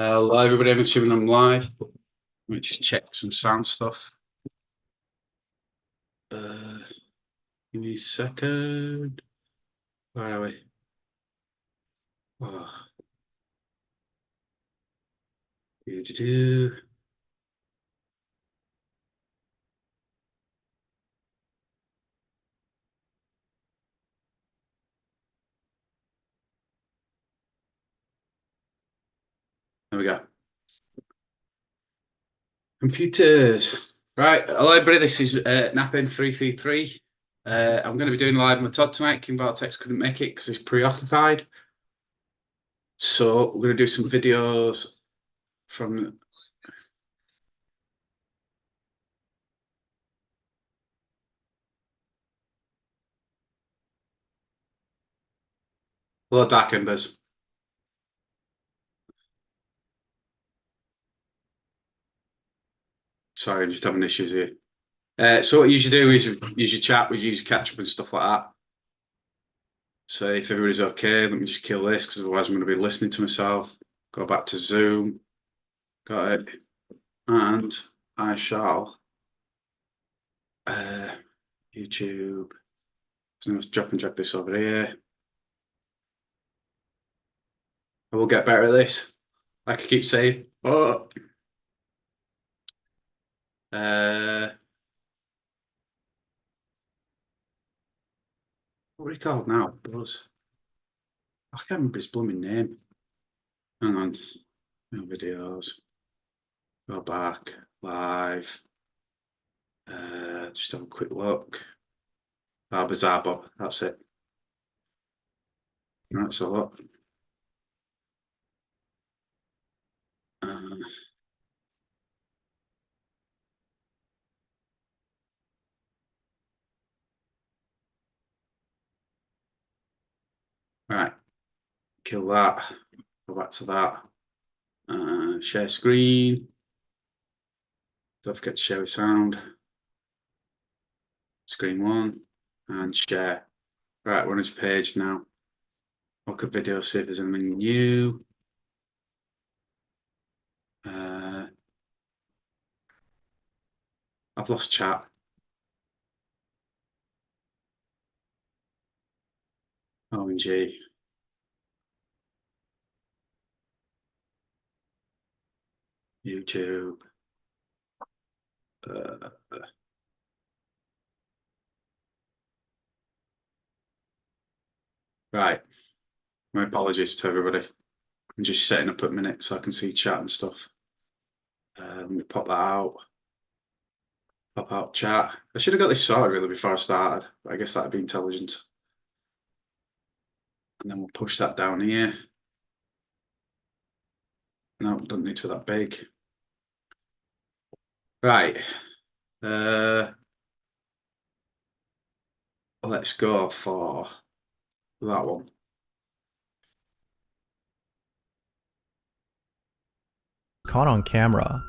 Hello, everybody. I'm assuming I'm live. Let me just check some sound stuff. Give me a second. Where are we? Oh. Do. There we go. Computers. Right. Hello, everybody. This is napm333. I'm going to be doing live on my Todd tonight. Kim Vortex couldn't make it because he's preoccupied. So we're going to do some videos from. Hello, Dark Embers. Sorry, I'm just having issues here. So what you should do is use your chat, we use catch up and stuff like that. So if everybody's okay, let me just kill this because otherwise I'm going to be listening to myself. Go back to Zoom. Got it. And I shall YouTube. So let's drop and drag this over here. I will get better at this. Like I keep saying. Oh. What are he called now? Buzz. I can't remember his blooming name. Hang on. No videos. Go back. Live. Just have a quick look. BizarreBub. That's it. That's a lot. Right, kill that. Go back to that. Share screen. Don't forget to share with sound. Screen one and share. Right, we're on his page now. Look at video, see if there's anything new. I've lost chat. OMG. YouTube. Right. My apologies to everybody. I'm just setting up a minute so I can see chat and stuff. Let me pop that out. Pop out chat. I should have got this sorted really before I started, but I guess that'd be intelligent. And then we'll push that down here. No, don't need to be that big. Right. Let's go for that one. Caught on camera.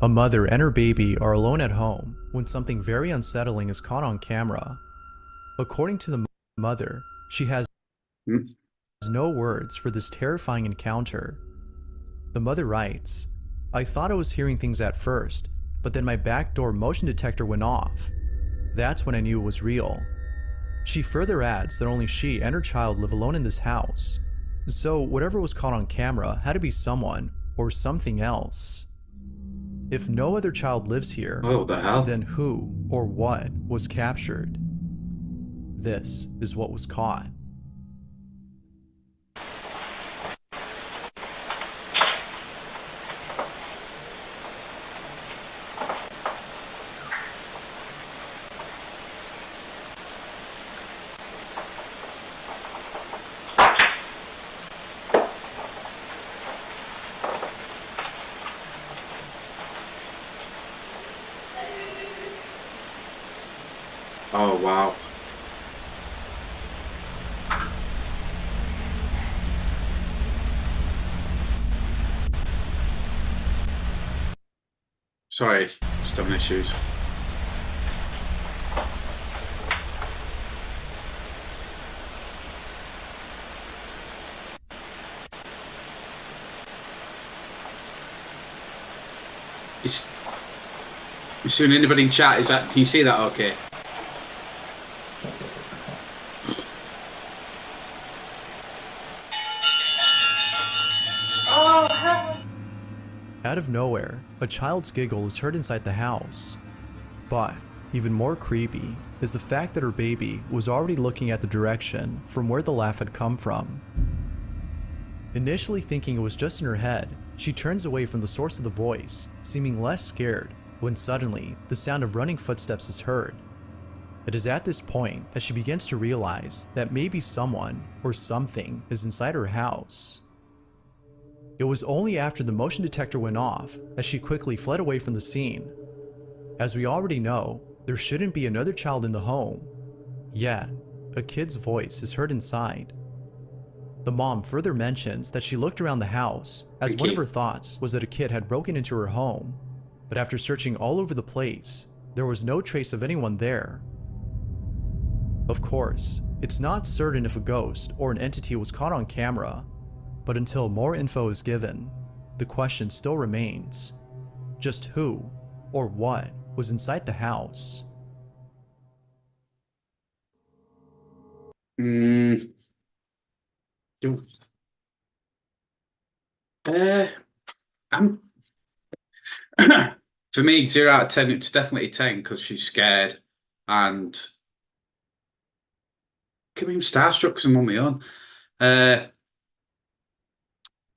A mother and her baby are alone at home when something very unsettling is caught on camera. According to the mother, she has no words for this terrifying encounter. The mother writes, "I thought I was hearing things at first, but then my backdoor motion detector went off. That's when I knew it was real." She further adds that only she and her child live alone in this house. So whatever was caught on camera had to be someone or something else. If no other child lives here, then who or what was captured? This is what was caught. Oh, wow. Sorry, just having issues. Is soon anybody in chat? Can you see that? Okay. Out of nowhere, a child's giggle is heard inside the house. But even more creepy is the fact that her baby was already looking at the direction from where the laugh had come from. Initially thinking it was just in her head, she turns away from the source of the voice, seeming less scared, when suddenly the sound of running footsteps is heard. It is at this point that she begins to realize that maybe someone or something is inside her house. It was only after the motion detector went off that she quickly fled away from the scene. As we already know, there shouldn't be another child in the home, yet a kid's voice is heard inside. The mom further mentions that she looked around the house as one of her thoughts was that a kid had broken into her home, but after searching all over the place, there was no trace of anyone there. Of course, it's not certain if a ghost or an entity was caught on camera, but until more info is given, the question still remains: just who or what was inside the house? Mm. I'm for me, 0 out of 10. It's definitely 10 because she's scared, and I'm starstruck because I'm on my own.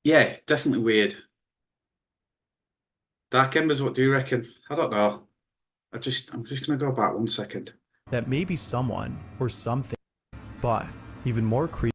Yeah, definitely weird. Dark Embers, what do you reckon? I don't know. I'm just gonna go back 1 second. That may be someone or something, but even more creepy.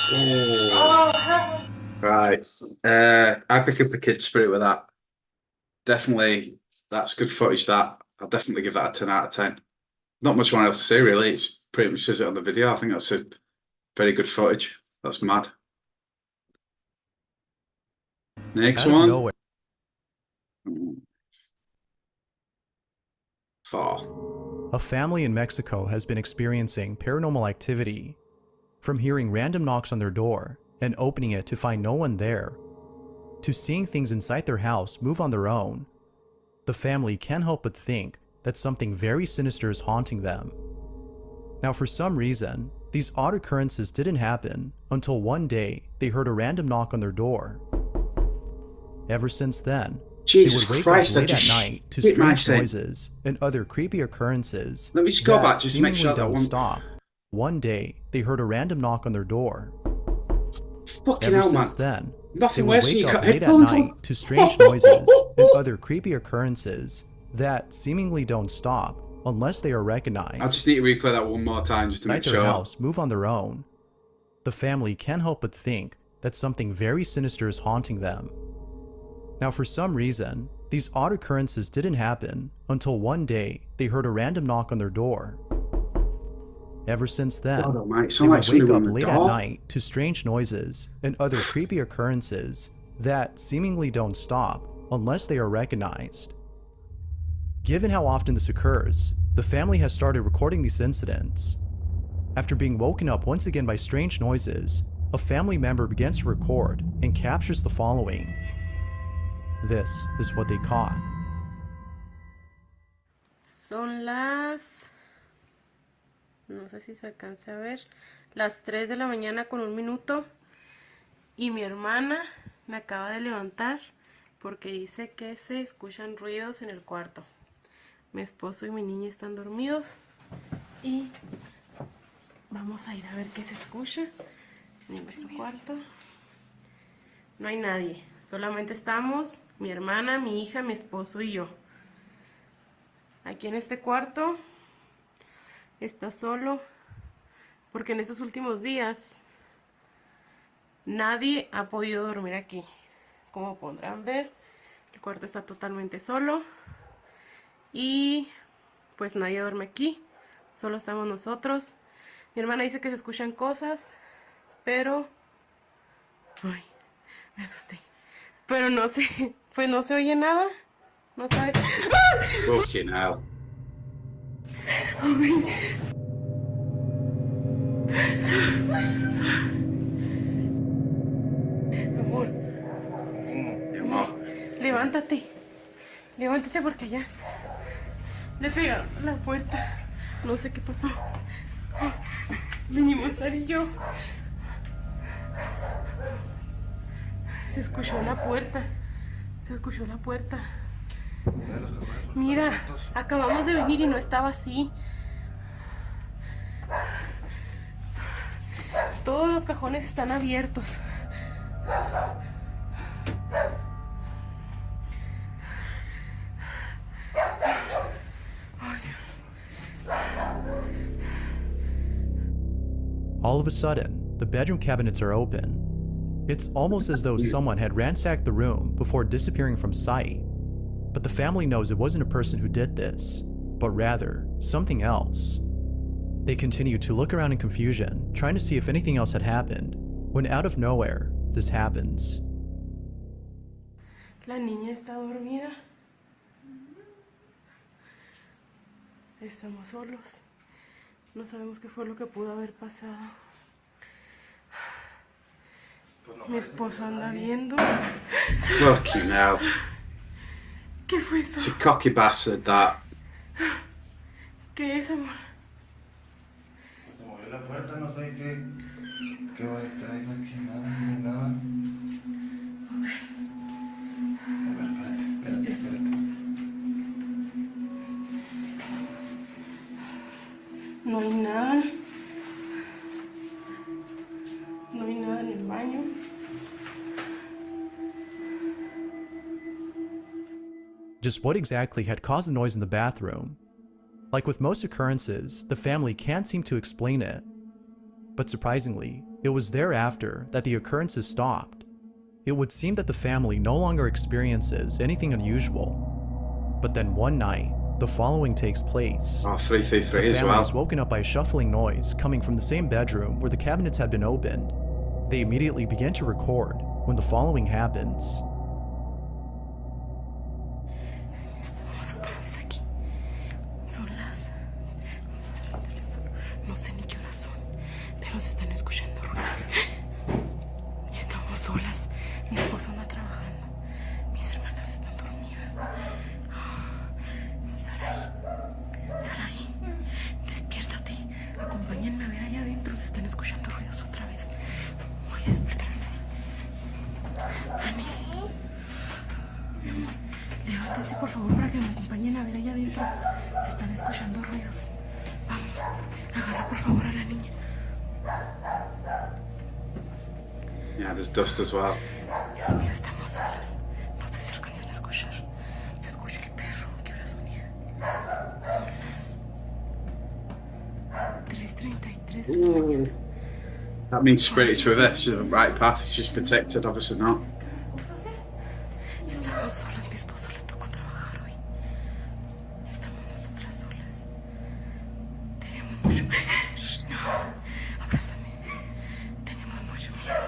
Oh, right. I pick up the kid spirit with that. Definitely, that's good footage. That I'll definitely give that a 10 out of 10. Not much more else to say, really. It's pretty much says it on the video. I think that's a very good footage. That's mad. Next Out of one. nowhere, 4. a family in Mexico has been experiencing paranormal activity. From hearing random knocks on their door and opening it to find no one there, to seeing things inside their house move on their own, the family can't help but think that something very sinister is haunting them. Now, for some reason, these odd occurrences didn't happen until one day they heard a random knock on their door. Ever since then, Jesus they would wake Christ, up I late just at night to shit strange myself. noises and other creepy occurrences Let me just go back that just to make seemingly sure that don't one. stop. One day, they heard a random knock on their door. Fucking Ever hell, man. since then, they Nothing would worse than wake you up got late at headphones night on. to strange noises and other creepy occurrences that seemingly don't stop unless they are I recognized. just need to replay that one more time just to make Inside their sure. house move on their own. The family can't help but think that something very sinister is haunting them. Now, for some reason, these odd occurrences didn't happen until one day they heard a random knock on their door. Ever since then, God almighty, it they sounds like would somebody wake up running the late at door. night to strange noises and other creepy occurrences that seemingly don't stop unless they are recognized. Given how often this occurs, the family has started recording these incidents. After being woken up once again by strange noises, a family member begins to record and captures the following. This is what they caught. Son no sé si se alcance a ver, las 3 de la mañana con 1 minuto. Y mi hermana me acaba de levantar porque dice que se escuchan ruidos en el cuarto. Mi esposo y mi niña están dormidos y vamos a ir a ver qué se escucha en el cuarto. No hay nadie, solamente estamos mi hermana, mi hija, mi esposo y yo. Aquí en este cuarto está solo porque en estos últimos días nadie ha podido dormir aquí. Como podrán ver, el cuarto está totalmente solo y pues nadie duerme aquí, solo estamos nosotros. Mi hermana dice que se escuchan cosas, pero... Ay, me asusté. Pero no sé, pues no se oye nada. No sabe. Fucking hell. Amor, Yeah, well, levántate. Levántate porque ya le pegaron a la puerta. No sé qué pasó. Vinimos Ari y yo. Se escuchó la puerta. Se escuchó la puerta. Mira, acabamos de venir y no estaba así. Todos los cajones están abiertos. Ay, Dios. All of a sudden, the bedroom cabinets are open. It's almost as though someone had ransacked the room before disappearing from sight. But the family knows it wasn't a person who did this, but rather something else. They continue to look around in confusion, trying to see if anything else had happened, when out of nowhere, this happens. La niña está dormida. Estamos solos. No sabemos qué fue lo que pudo haber pasado. Mi esposo anda viendo. fucking hell. ¿Qué fue eso? It's a cocky bastard, that. ¿Qué es, amor? Se movió la puerta, no sé qué va a caer aquí, nada, ni nada. A ver, espérate. No hay nada. No hay nada en el baño. Just what exactly had caused the noise in the bathroom? Like with most occurrences, the family can't seem to explain it. But surprisingly, it was thereafter that the occurrences stopped. It would seem that the family no longer experiences anything unusual. But then one night, the following takes place. Oh, 333 The as family is well. woken up by a shuffling noise coming from the same bedroom where the cabinets had been opened. They immediately begin to record when the following happens. Estamos otra vez aquí. Son las... ¿Dónde está el teléfono? No sé ni qué horas son, pero se están escuchando ruidos. Y estamos solas. Mi esposo anda trabajando. Mis hermanas están dormidas. Saraí, despiértate. Acompáñenme a ver allá adentro. Se están escuchando ruidos otra vez. Voy a despertarme. Ani. Mi amor, levántense por favor para que me acompañen a ver allá adentro. Se están escuchando ruidos. Vamos, agarra por favor a la niña. Yeah, there's dust as well. Dios mío, estamos solas. No sé si alcanzan a escuchar. Se escucha el perro. ¿Qué horas son, hija? Son las 3:33 de la mañana. That means spirit through this. She's on the right path. She's protected, obviously not. Estamos solas, mi esposo le tocó trabajar hoy. Estamos nosotras solas. Tenemos mucho... No, abrázame. Tenemos mucho miedo.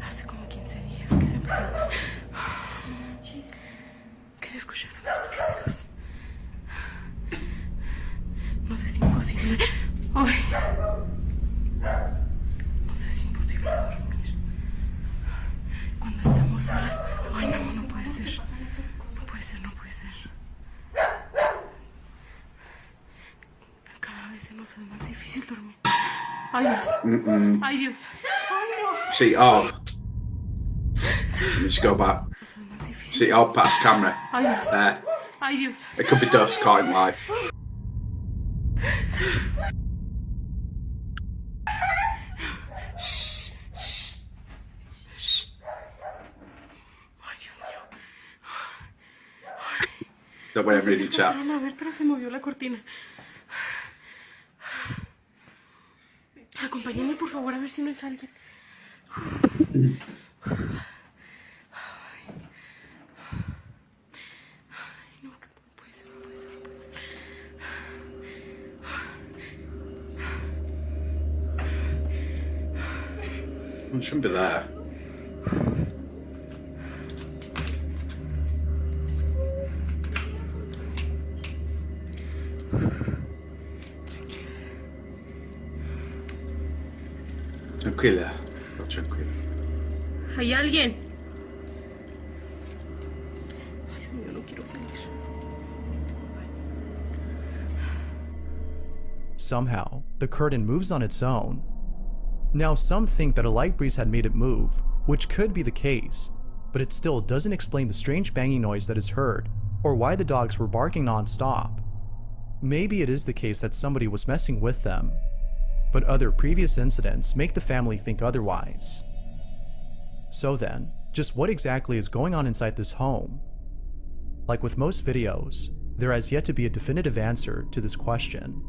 Hace como 15 días que se empezó que escucharon estos ruidos. Nos es imposible. Ay. Nos es imposible dormir. Cuando estamos solas. Ay, no, no puede ser. No puede ser, no puede ser. Cada vez se nos hace más difícil dormir. Ay, Dios. Ay, Dios. See, oh. Let me just go back. Se hace más difícil. See, oh, past camera. Ay, Dios. There. Ay, Dios. It could be dust caught in light. Ay, Dios mío. Don't worry, No I'm sé si reading chat. alcanzaron a ver, pero se movió la cortina. Acompáñenme, por favor, a ver si no es alguien. Ay, no, que no puede ser, no puede ser, no puede ser. It shouldn't be there. Tranquila. No, tranquila. ¿Hay alguien? Ay, Dios mío, no quiero salir. Somehow, the curtain moves on its own. Now, some think that a light breeze had made it move, which could be the case, but it still doesn't explain the strange banging noise that is heard, or why the dogs were barking non-stop. Maybe it is the case that somebody was messing with them, but other previous incidents make the family think otherwise. So then, just what exactly is going on inside this home? Like with most videos, there has yet to be a definitive answer to this question.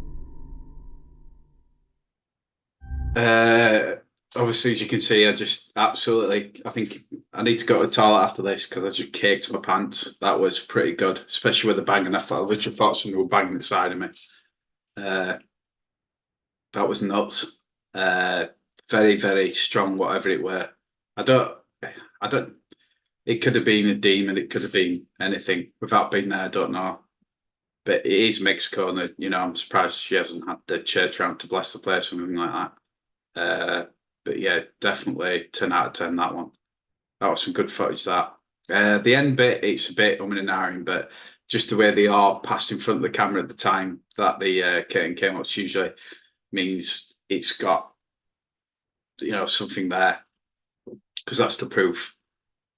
Obviously, as you can see, I just absolutely, I think I need to go to the toilet after this because I just caked my pants. That was pretty good, especially with the banging. I literally thought somebody were banging inside of me. That was nuts. Very, very strong, whatever it were. I don't, it could have been a demon, it could have been anything. Without being there, I don't know. But it is Mexico, and you know, I'm surprised she hasn't had the church around to bless the place or something like that. But yeah, definitely 10 out of 10, that one. That was some good footage, that. The end bit, it's a bit and ahhing, but just the way they are passed in front of the camera at the time that the curtain came up usually means it's got, you know, something there, because that's the proof.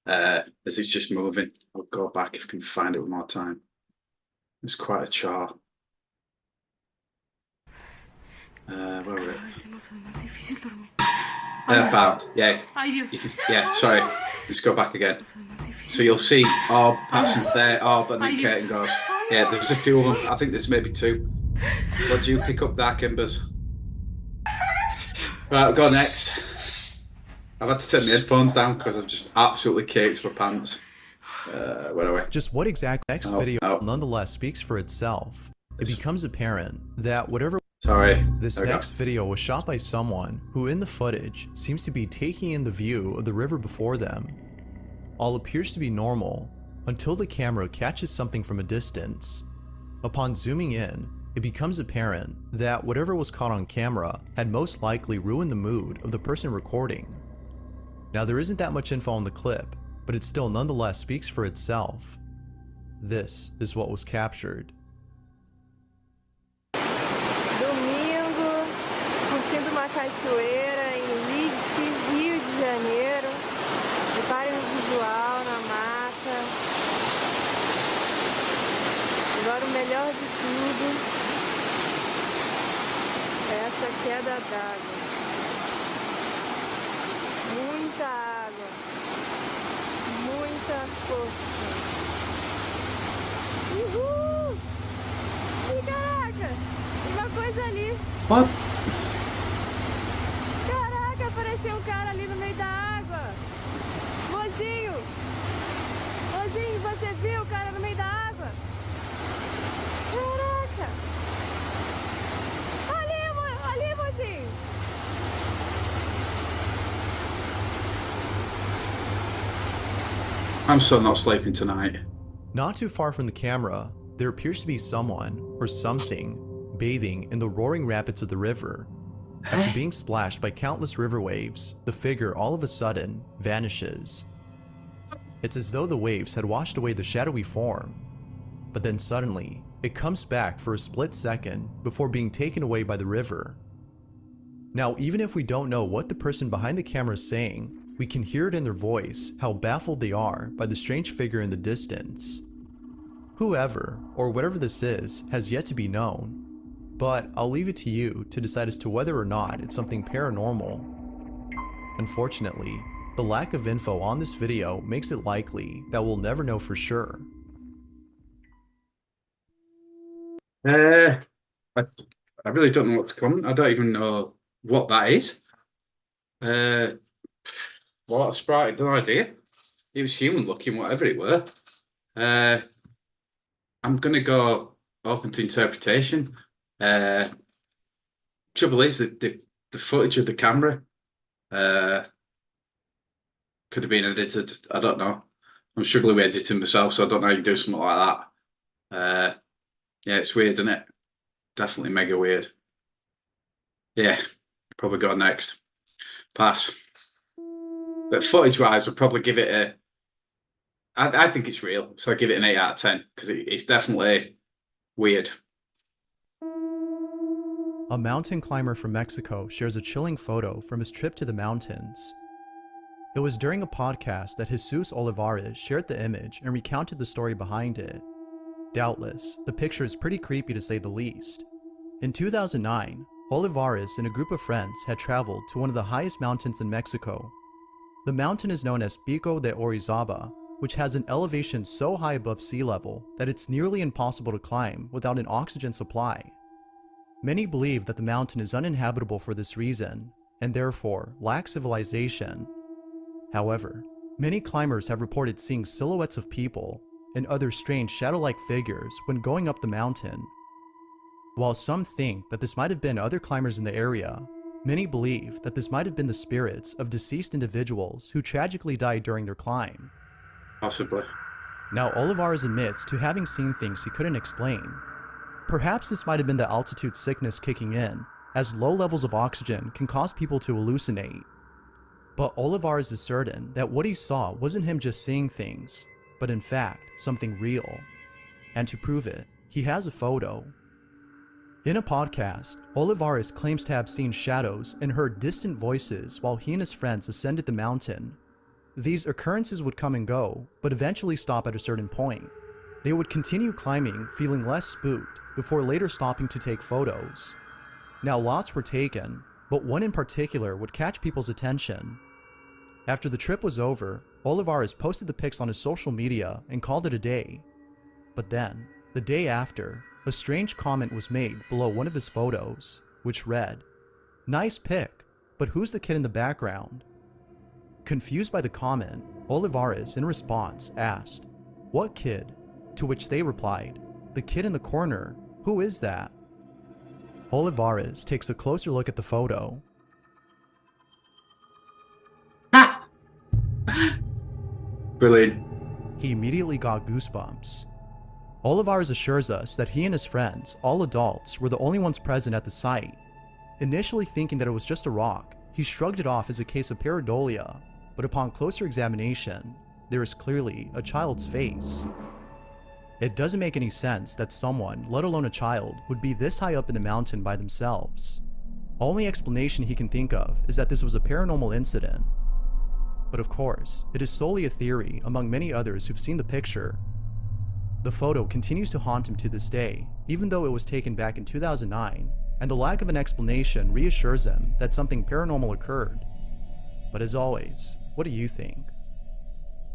As it's just moving. I'll go back if I can find it one more time. It's quite a chart. Where are we? Cada vez se nos hace más difícil dormir. About, yeah. Ay, Dios. Yeah, sorry. Let's go back again. Se hace más difícil. So you'll see Orb passing there, Orb, and then Ay, curtain Dios. goes. Yeah, there's a few of them. I think there's maybe two. What do you pick up there, Kimbers? Right, I'll go next. I've had to take my headphones down because I've just absolutely caked my pants. Where are we? Just what exact next Oh, video oh. nonetheless speaks for itself. It becomes apparent that whatever Sorry. this There we go. next video was shot by someone who in the footage seems to be taking in the view of the river before them. All appears to be normal until the camera catches something from a distance. Upon zooming in, it becomes apparent that whatever was caught on camera had most likely ruined the mood of the person recording. Now there isn't that much info on the clip, but it still nonetheless speaks for itself. This is what was captured. Domingo, curtindo uma cachoeira em Leeds, Rio de Janeiro. Reparem o visual na mata. Agora o melhor de tudo é essa queda d'água. Muita água. Muita força. Uhul! Ih, caraca! Tem uma coisa ali. What? Caraca, apareceu um cara ali no meio da água. Mozinho! Mozinho, você viu o cara no meio da água? Caraca! Ali, mozinho! I'm still not sleeping tonight. Not too far from the camera, there appears to be someone or something bathing in the roaring rapids of the river. After being splashed by countless river waves, the figure all of a sudden vanishes. It's as though the waves had washed away the shadowy form, but then suddenly, it comes back for a split second before being taken away by the river. Now, even if we don't know what the person behind the camera is saying, we can hear it in their voice how baffled they are by the strange figure in the distance. Whoever, or whatever this is, has yet to be known, but I'll leave it to you to decide as to whether or not it's something paranormal. Unfortunately, the lack of info on this video makes it likely that we'll never know for sure. I really don't know what to comment. I don't even know what that is. Well, that's sprite, no idea. It was human looking, whatever it were. I'm gonna go open to interpretation. Trouble is that the footage of the camera could have been edited. I don't know. I'm struggling with editing myself, so I don't know how you do something like that. Yeah, it's weird, isn't it? Definitely mega weird. Yeah, probably go next. Pass. But footage-wise, I'll probably give it a. I think it's real, so I give it an 8 out of 10 because it's definitely weird. A mountain climber from Mexico shares a chilling photo from his trip to the mountains. It was during a podcast that Jesus Olivares shared the image and recounted the story behind it. Doubtless, the picture is pretty creepy to say the least. In 2009, Olivares and a group of friends had traveled to one of the highest mountains in Mexico. The mountain is known as Pico de Orizaba, which has an elevation so high above sea level that it's nearly impossible to climb without an oxygen supply. Many believe that the mountain is uninhabitable for this reason, and therefore lacks civilization. However, many climbers have reported seeing silhouettes of people and other strange shadow-like figures when going up the mountain. While some think that this might have been other climbers in the area, many believe that this might have been the spirits of deceased individuals who tragically died during their climb. Possibly. Now, Olivares admits to having seen things he couldn't explain. Perhaps this might have been the altitude sickness kicking in, as low levels of oxygen can cause people to hallucinate. But Olivares is certain that what he saw wasn't him just seeing things, but in fact, something real. And to prove it, he has a photo. In a podcast, Olivares claims to have seen shadows and heard distant voices while he and his friends ascended the mountain. These occurrences would come and go, but eventually stop at a certain point. They would continue climbing, feeling less spooked, before later stopping to take photos. Now, lots were taken, but one in particular would catch people's attention. After the trip was over, Olivares posted the pics on his social media and called it a day. But then, the day after, a strange comment was made below one of his photos, which read, "Nice pic, but who's the kid in the background?" Confused by the comment, Olivares, in response, asked, "What kid?" To which they replied, "The kid in the corner. Who is that?" Olivares takes a closer look at the photo. Brilliant. He immediately got goosebumps. Olivares assures us that he and his friends, all adults, were the only ones present at the site. Initially thinking that it was just a rock, he shrugged it off as a case of pareidolia, but upon closer examination, there is clearly a child's face. It doesn't make any sense that someone, let alone a child, would be this high up in the mountain by themselves. Only explanation he can think of is that this was a paranormal incident. But of course, it is solely a theory among many others who've seen the picture. The photo continues to haunt him to this day, even though it was taken back in 2009, and the lack of an explanation reassures him that something paranormal occurred. But as always, what do you think?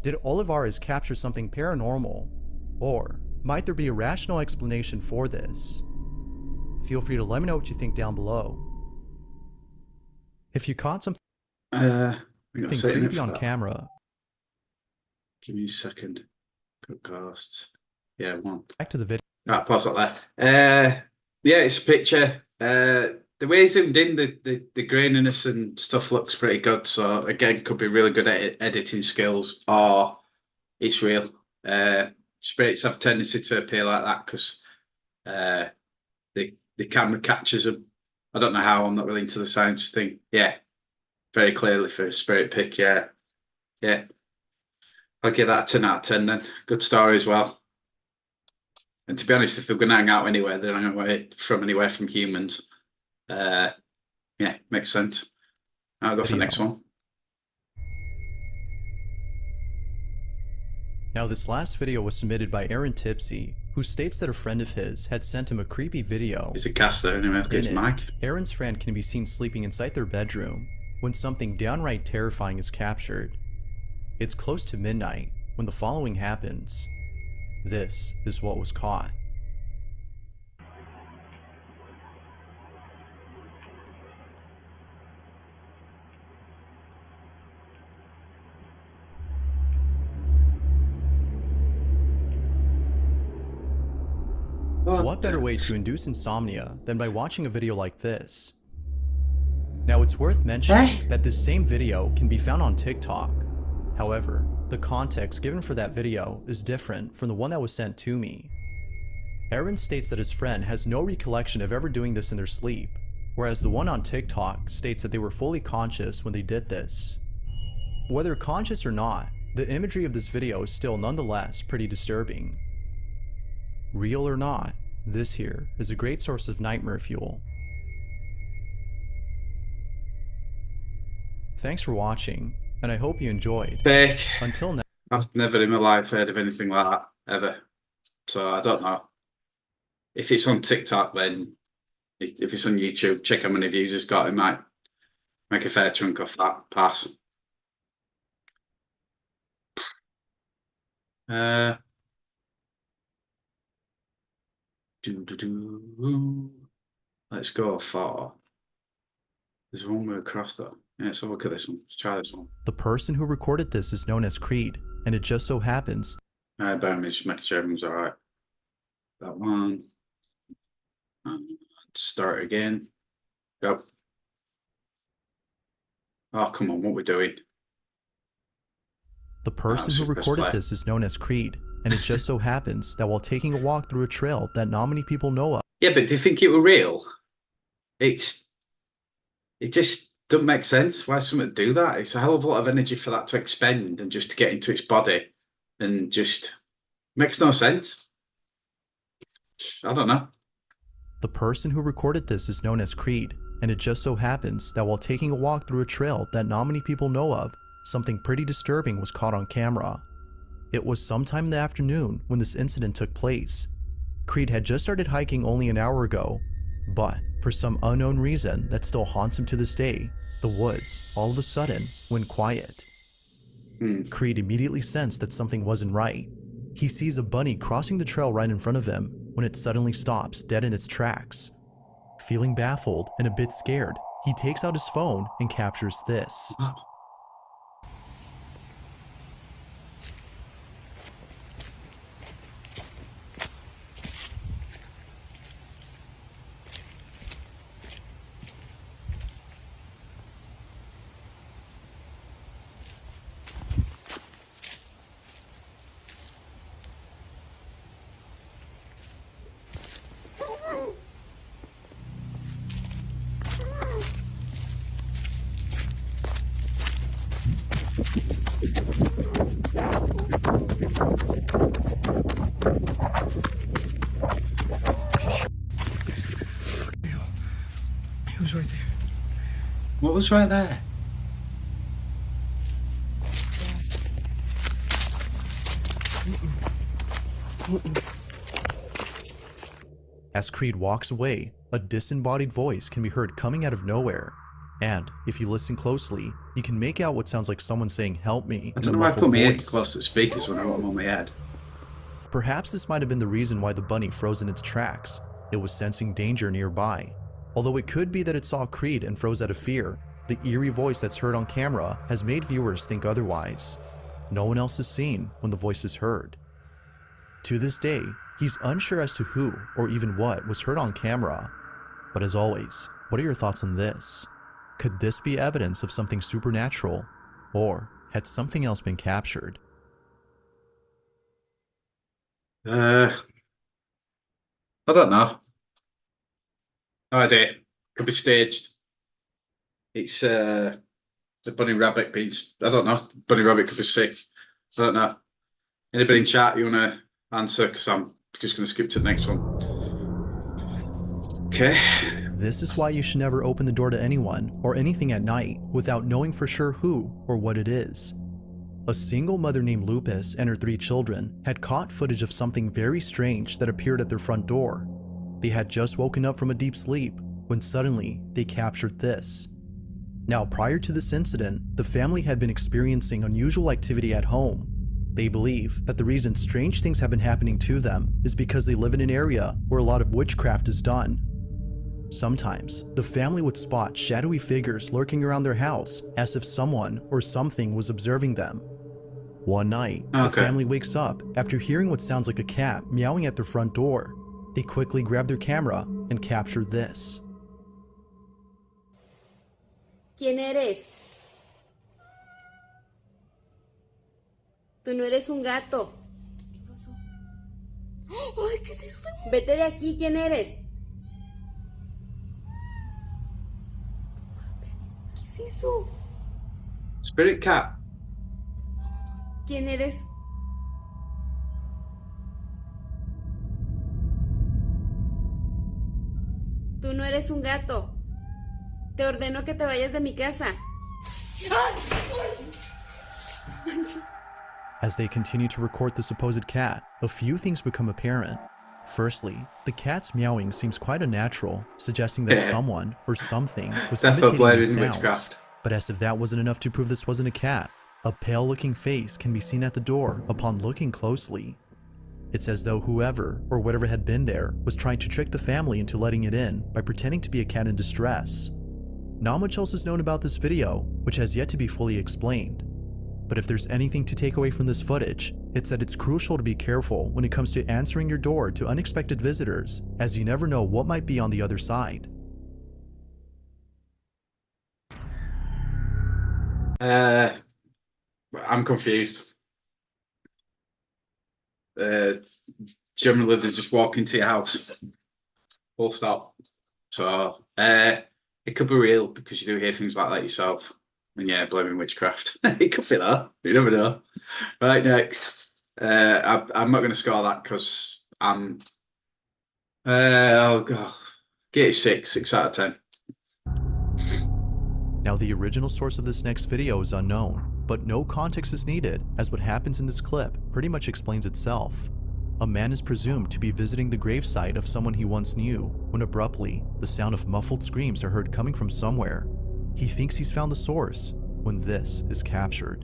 Did Olivares capture something paranormal? Or might there be a rational explanation for this? Feel free to let me know what you think down below. If you caught something creepy on camera, give me a second. Good casts. Yeah, one. back to the video. Right, pause that there. Yeah, it's a picture. The way it's zoomed in, the graininess and stuff looks pretty good. So again, could be really good at editing skills, or it's real. Spirits have a tendency to appear like that because the camera captures them. I don't know how. I'm not really into the science thing. Yeah, very clearly for a spirit pick. Yeah. I'll give that a 10 out of 10 then. Good story as well. And to be honest, if they're going to hang out anywhere, they're hanging away from anywhere from humans. Yeah, makes sense. I'll go for the next one. Now, this last video was submitted by Aaron Tipsy, who states that a friend of his had sent him a creepy video. It's a caster anyway. It's Mike. Aaron's friend can be seen sleeping inside their bedroom when something downright terrifying is captured. It's close to midnight when the following happens. This is what was caught. What better way to induce insomnia than by watching a video like this? Now it's worth mentioning that this same video can be found on TikTok. However, the context given for that video is different from the one that was sent to me. Aaron states that his friend has no recollection of ever doing this in their sleep, whereas the one on TikTok states that they were fully conscious when they did this. Whether conscious or not, the imagery of this video is still nonetheless pretty disturbing. Real or not, this here is a great source of nightmare fuel. Thanks for watching, and I hope you enjoyed. Fake. Until next. I've never in my life heard of anything like that, ever. So I don't know. If it's on TikTok, then if it's on YouTube, check how many views it's got. It might make a fair chunk off that. Pass. Let's go for. There's one way across that. Yeah, so look at this one. Let's try this one. The person who recorded this is known as Creed, and it just so happens. Bear me, just making sure everything's all right. That one. Start again. Go. Oh, come on, what are we doing? The person who recorded this is known as Creed, and it just so happens that while taking a walk through a trail that not many people know of. Yeah, but do you think it were real? It just doesn't make sense. Why someone do that? It's a hell of a lot of energy for that to expend and just to get into its body, and just makes no sense. I don't know. The person who recorded this is known as Creed, and it just so happens that while taking a walk through a trail that not many people know of, something pretty disturbing was caught on camera. It was sometime in the afternoon when this incident took place. Creed had just started hiking only an hour ago, but for some unknown reason that still haunts him to this day, the woods all of a sudden went quiet. Creed immediately sensed that something wasn't right. He sees a bunny crossing the trail right in front of him when it suddenly stops dead in its tracks. Feeling baffled and a bit scared, he takes out his phone and captures this. He was right there. What was right there? As Creed walks away, a disembodied voice can be heard coming out of nowhere. And if you listen closely, you can make out what sounds like someone saying, "Help me," I in don't a know why I muffled put my head voice. close to the speakers when I got them on my head. Perhaps this might have been the reason why the bunny froze in its tracks. It was sensing danger nearby. Although it could be that it saw Creed and froze out of fear, the eerie voice that's heard on camera has made viewers think otherwise. No one else is seen when the voice is heard. To this day, he's unsure as to who or even what was heard on camera. But as always, what are your thoughts on this? Could this be evidence of something supernatural? Or had something else been captured? I don't know. No idea. Could be staged. It's the bunny rabbit being. I don't know. Bunny rabbit could be sick. I don't know. Anybody in chat you want to answer? Because I'm just going to skip to the next one. Okay. This is why you should never open the door to anyone or anything at night without knowing for sure who or what it is. A single mother named Lupus and her 3 children had caught footage of something very strange that appeared at their front door. They had just woken up from a deep sleep when suddenly they captured this. Now, prior to this incident, the family had been experiencing unusual activity at home. They believe that the reason strange things have been happening to them is because they live in an area where a lot of witchcraft is done. Sometimes, the family would spot shadowy figures lurking around their house as if someone or something was observing them. One night, the family wakes up after hearing what sounds like a cat meowing at their front door. They quickly grab their camera and capture this. ¿Quién eres? Tú no eres un gato. ¿Qué pasó? ¡Ay, qué es eso! Vete de aquí, ¿quién eres? ¿Qué es eso? Spirit cat. ¿Quién eres? Tú no eres un gato. Te ordeno que te vayas de mi casa. As they continue to record the supposed cat, a few things become apparent. Firstly, the cat's meowing seems quite unnatural, suggesting that someone or something was That's for imitating these blaming sounds. witchcraft. But as if that wasn't enough to prove this wasn't a cat, a pale-looking face can be seen at the door upon looking closely. It's as though whoever or whatever had been there was trying to trick the family into letting it in by pretending to be a cat in distress. Not much else is known about this video, which has yet to be fully explained. But if there's anything to take away from this footage, it's that it's crucial to be careful when it comes to answering your door to unexpected visitors, as you never know what might be on the other side. I'm confused. Generally, they just walk into your house. Full stop. So, it could be real because you do hear things like that yourself. And yeah, blaming witchcraft. It could be that. You never know. Right, next. I'm not going to score that because I'm. Oh god, get it 6 out of 10. Now, the original source of this next video is unknown, but no context is needed, as what happens in this clip pretty much explains itself. A man is presumed to be visiting the gravesite of someone he once knew, when abruptly, the sound of muffled screams are heard coming from somewhere. He thinks he's found the source, when this is captured.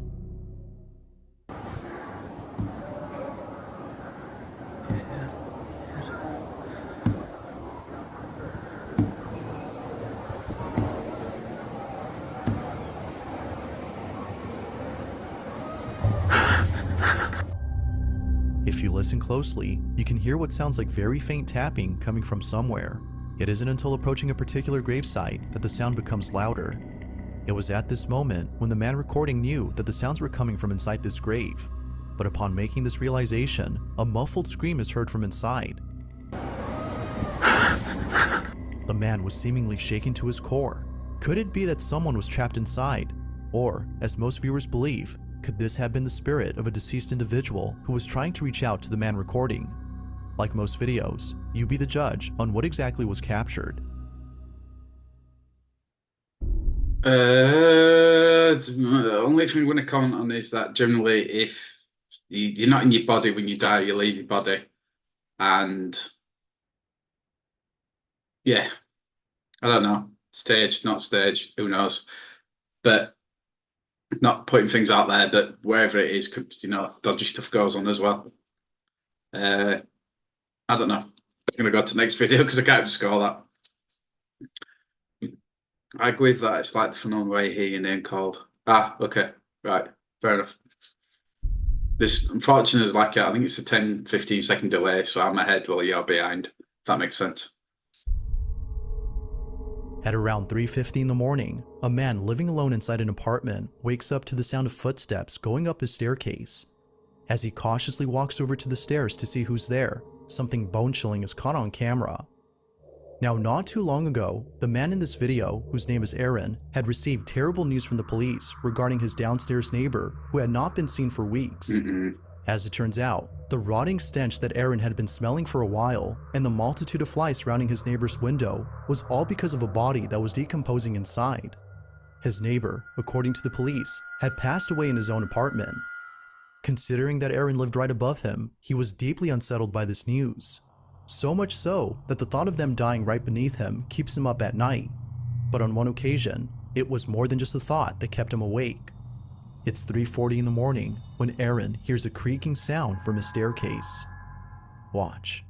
If you listen closely, you can hear what sounds like very faint tapping coming from somewhere. It isn't until approaching a particular gravesite that the sound becomes louder. It was at this moment when the man recording knew that the sounds were coming from inside this grave. But upon making this realization, a muffled scream is heard from inside. The man was seemingly shaken to his core. Could it be that someone was trapped inside? Or, as most viewers believe, could this have been the spirit of a deceased individual who was trying to reach out to the man recording? Like most videos, you be the judge on what exactly was captured. The only thing I'm going to comment on is that generally, if you're not in your body when you die, you leave your body, and yeah, I don't know, staged, not staged, who knows, but not putting things out there that wherever it is, could, dodgy stuff goes on as well. I don't know. I'm going to go to the next video because I can't just go all that. I agree with that. It's like the phenomenal way you hear your name called. Ah, okay. Right. Fair enough. This, unfortunately, is like, I think it's a 10-15 second delay, so I'm ahead while you're behind. If that makes sense. At around 3:50 in the morning, a man living alone inside an apartment wakes up to the sound of footsteps going up his staircase. As he cautiously walks over to the stairs to see who's there, something bone-chilling is caught on camera. Now, not too long ago, the man in this video, whose name is Aaron, had received terrible news from the police regarding his downstairs neighbor who had not been seen for weeks. As it turns out, the rotting stench that Aaron had been smelling for a while and the multitude of flies surrounding his neighbor's window was all because of a body that was decomposing inside. His neighbor, according to the police, had passed away in his own apartment. Considering that Aaron lived right above him, he was deeply unsettled by this news. So much so that the thought of them dying right beneath him keeps him up at night. But on one occasion, it was more than just a thought that kept him awake. It's 3:40 in the morning when Aaron hears a creaking sound from his staircase. Watch.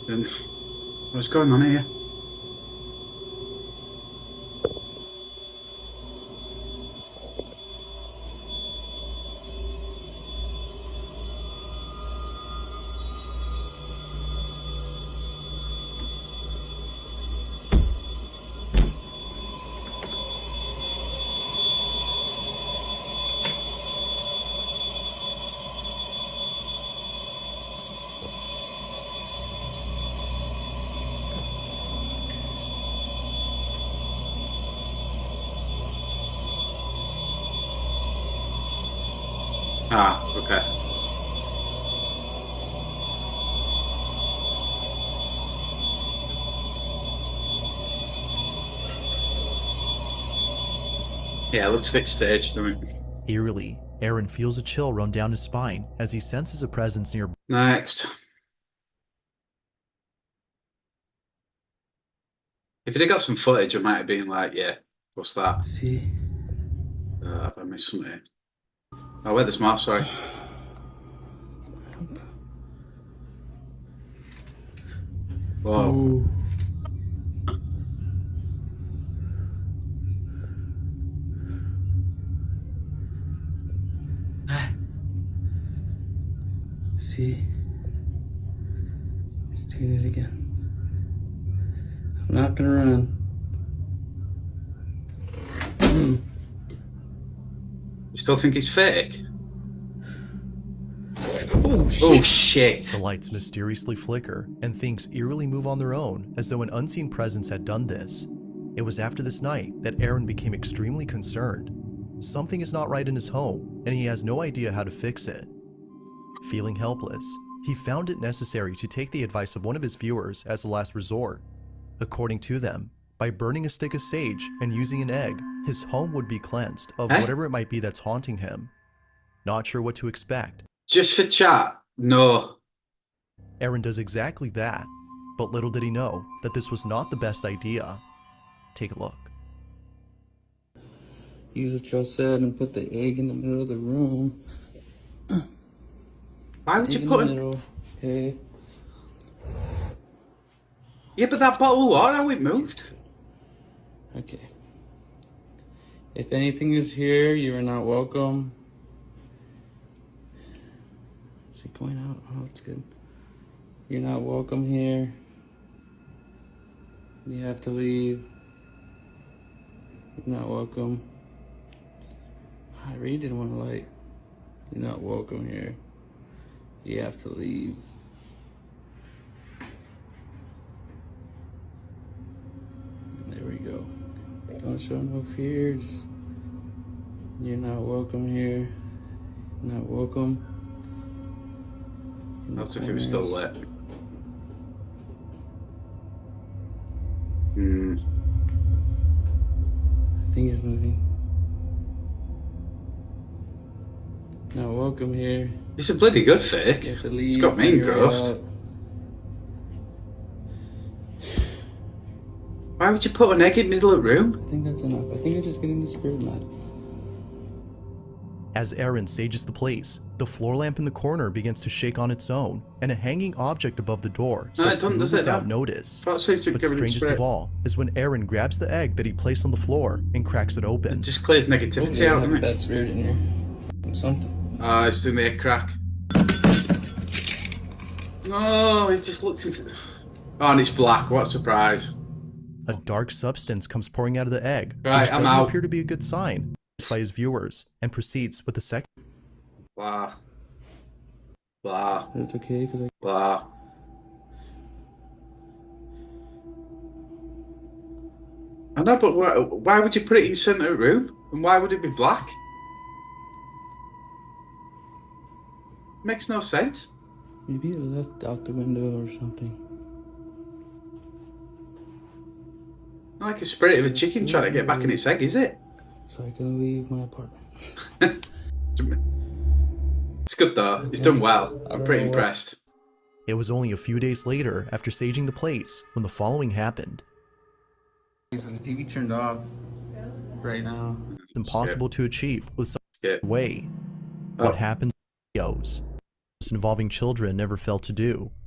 Then what's going on here? Ah, okay. Yeah, it looks a bit staged, doesn't it? Eerily, Aaron feels a chill run down his spine as he senses a presence nearby. Next. If it had got some footage, I might have been like, yeah, what's that? See? I missed something here. Oh, wait, there's more, sorry. Whoa. Ooh. See? He's doing it again. I'm not gonna run. You still think it's fake? Oh shit. Oh, shit. The lights mysteriously flicker, and things eerily move on their own as though an unseen presence had done this. It was after this night that Aaron became extremely concerned. Something is not right in his home, and he has no idea how to fix it. Feeling helpless, he found it necessary to take the advice of one of his viewers as a last resort. According to them, by burning a stick of sage and using an egg, his home would be cleansed of whatever it might be that's haunting him. Not sure what to expect. Just for chat? No. Aaron does exactly that, but little did he know that this was not the best idea. Take a look. Use what y'all said and put the egg in the middle of the room. Why would Egg you in put the an... middle. Okay. Yeah, but that bottle of water, how it moved? Okay. If anything is here, you are not welcome. Is it going out? Oh, it's good. You're not welcome here. You have to leave. You're not welcome. I really didn't want to light. You're not welcome here. You have to leave. There we go. Don't show no fears. You're not welcome here. You're not welcome. Not if it was still lit. Hmm. Thing is moving. Not welcome here. It's a bloody good fake. You have to leave. It's got me on your way engrossed. out. Why would you put an egg in the middle of the room? I think that's enough. I think I'm just getting the spirit mad. As Aaron sages the place, the floor lamp in the corner begins to shake on its own, and a hanging object above the door No, it starts to doesn't, move does it? without No. notice. But Strangest of all is when Aaron grabs the egg that he placed on the floor and cracks it It open. just clears negativity Hopefully I out, have doesn't a it? bad spirit in here. Something. Ah, it's in the egg crack. No, it just looks into... Oh, and it's black. What a surprise. A dark substance comes pouring out of the egg, Right, which I'm doesn't out. appear to be a good sign by his viewers, and proceeds with the second. Blah. Blah. But it's okay because I. Blah. I know, but why would you put it in the centre of the room? And why would it be black? Makes no sense. Maybe it left out the window or something. Not like a spirit of a chicken trying to get back in its egg, is it? So I can leave my apartment. It's good though. It's done well. I'm pretty impressed. It was only a few days later, after saging the place, when the following happened. So the TV turned off right now. It's impossible to achieve with some Yeah. way. Oh. What happens in videos involving children never fail to do.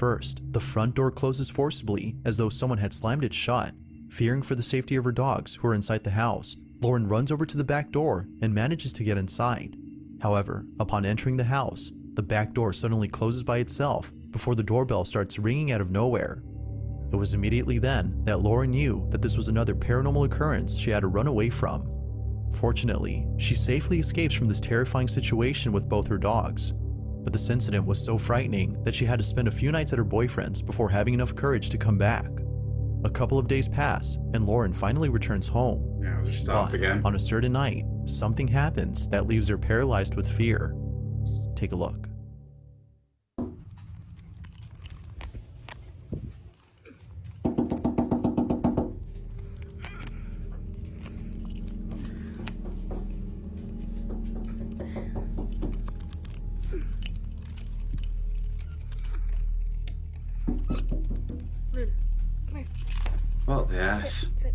First, the front door closes forcibly as though someone had slammed it shut. Fearing for the safety of her dogs who are inside the house, Lauren runs over to the back door and manages to get inside. However, upon entering the house, the back door suddenly closes by itself before the doorbell starts ringing out of nowhere. It was immediately then that Lauren knew that this was another paranormal occurrence she had to run away from. Fortunately, she safely escapes from this terrifying situation with both her dogs. But this incident was so frightening that she had to spend a few nights at her boyfriend's before having enough courage to come back. A couple of days pass, and Lauren finally returns home. Yeah, I'll just start But again. on a certain night, something happens that leaves her paralyzed with fear. Take a look. What the F? Sit.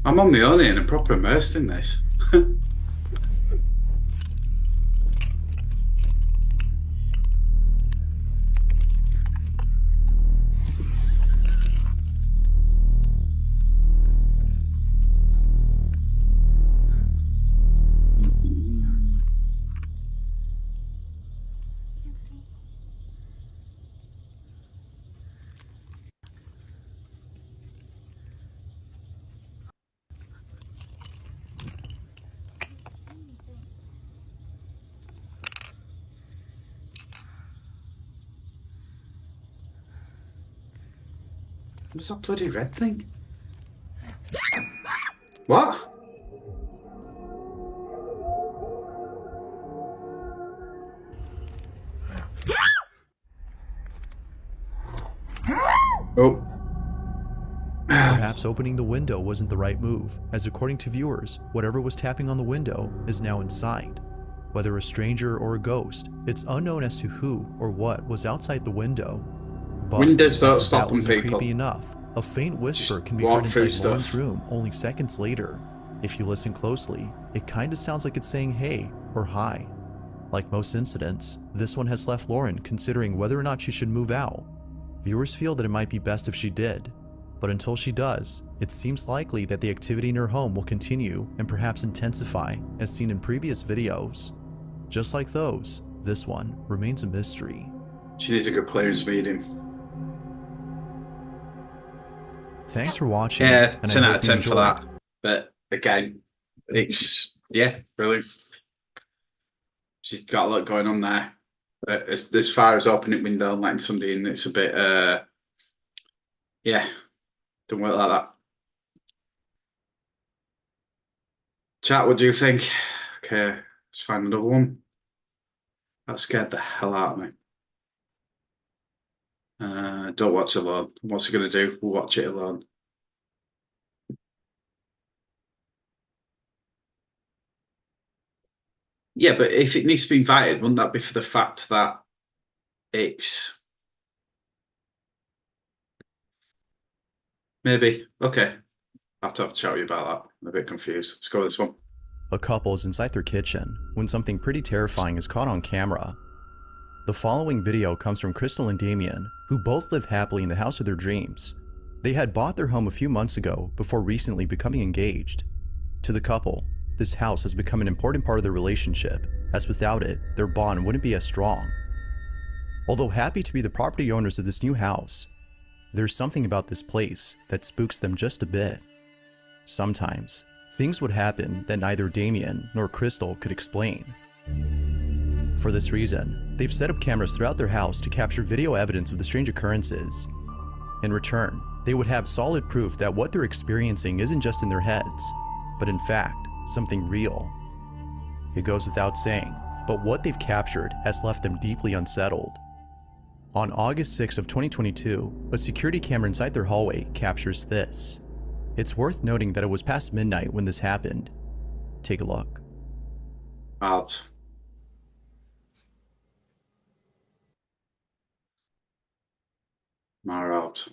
I'm on my own here and proper immersed in this. What's that bloody red thing? What? Oh. Perhaps opening the window wasn't the right move, as according to viewers, whatever was tapping on the window is now inside. Whether a stranger or a ghost, it's unknown as to who or what was outside the window. But Windows don't as if stop that them, wasn't people. creepy enough, a faint whisper Just can be walk heard through inside Lauren's stuff. room only seconds later. If you listen closely, it kinda sounds like it's saying hey or hi. Like most incidents, this one has left Lauren considering whether or not she should move out. Viewers feel that it might be best if she did, but until she does, it seems likely that the activity in her home will continue and perhaps intensify as seen in previous videos. Just like those, this one remains a mystery. She needs a good clearance meeting. Thanks for watching, Yeah, and 10 I out hope of you 10 for enjoyed. that. But again, it's, yeah, brilliant. She's got a lot going on there. But as far as opening a window and letting somebody in, it's a bit, yeah, don't work like that. Chat, what do you think? Okay, let's find another one. That scared the hell out of me. Don't watch alone. What's it going to do? We'll watch it alone. Yeah, but if it needs to be invited, wouldn't that be for the fact that it's maybe okay? I'll have to have a chat with you about that. I'm a bit confused. Let's go with this one. A couple is inside their kitchen when something pretty terrifying is caught on camera. The following video comes from Crystal and Damien, who both live happily in the house of their dreams. They had bought their home a few months ago before recently becoming engaged. To the couple, this house has become an important part of their relationship, as without it, their bond wouldn't be as strong. Although happy to be the property owners of this new house, there's something about this place that spooks them just a bit. Sometimes, things would happen that neither Damien nor Crystal could explain. For this reason, they've set up cameras throughout their house to capture video evidence of the strange occurrences. In return, they would have solid proof that what they're experiencing isn't just in their heads, but in fact, something real. It goes without saying, but what they've captured has left them deeply unsettled. On August 6 of 2022, a security camera inside their hallway captures this. It's worth noting that it was past midnight when this happened. Take a look. Out. Mar out.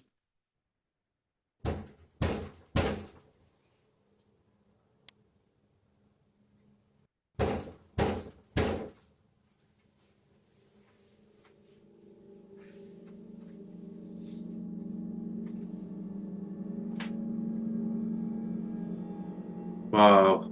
Oh.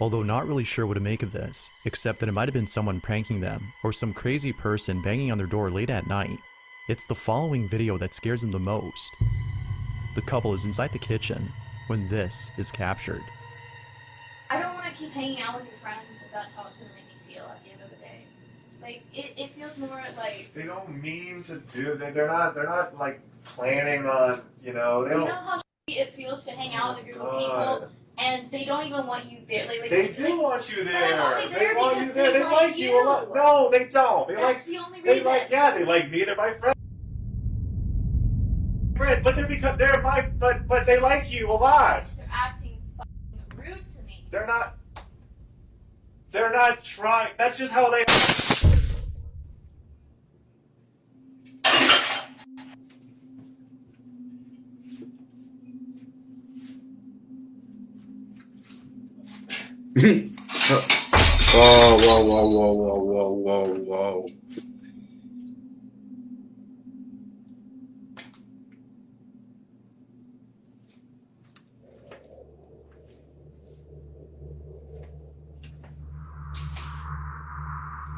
Although not really sure what to make of this, except that it might have been someone pranking them or some crazy person banging on their door late at night, it's the following video that scares them the most. The couple is inside the kitchen when this is captured. I don't want to keep hanging out with your friends if that's how it's going to make me feel at the end of the day. Like, it feels more like... They don't mean to do that. They're not like planning on, you know, they Do you don't. know how it feels to hang out with a group of people and they don't even want you there? They do want you there. I'm only there They want because you there. they They like you a lot. you. No, they don't. They That's like. the only They reason. like. Yeah, they like me. They're my friends. But they're my. But they like you a lot. They're acting fucking rude to me. They're not. They're not trying. That's just how they. Whoa, whoa, whoa, whoa, whoa, whoa, whoa, whoa.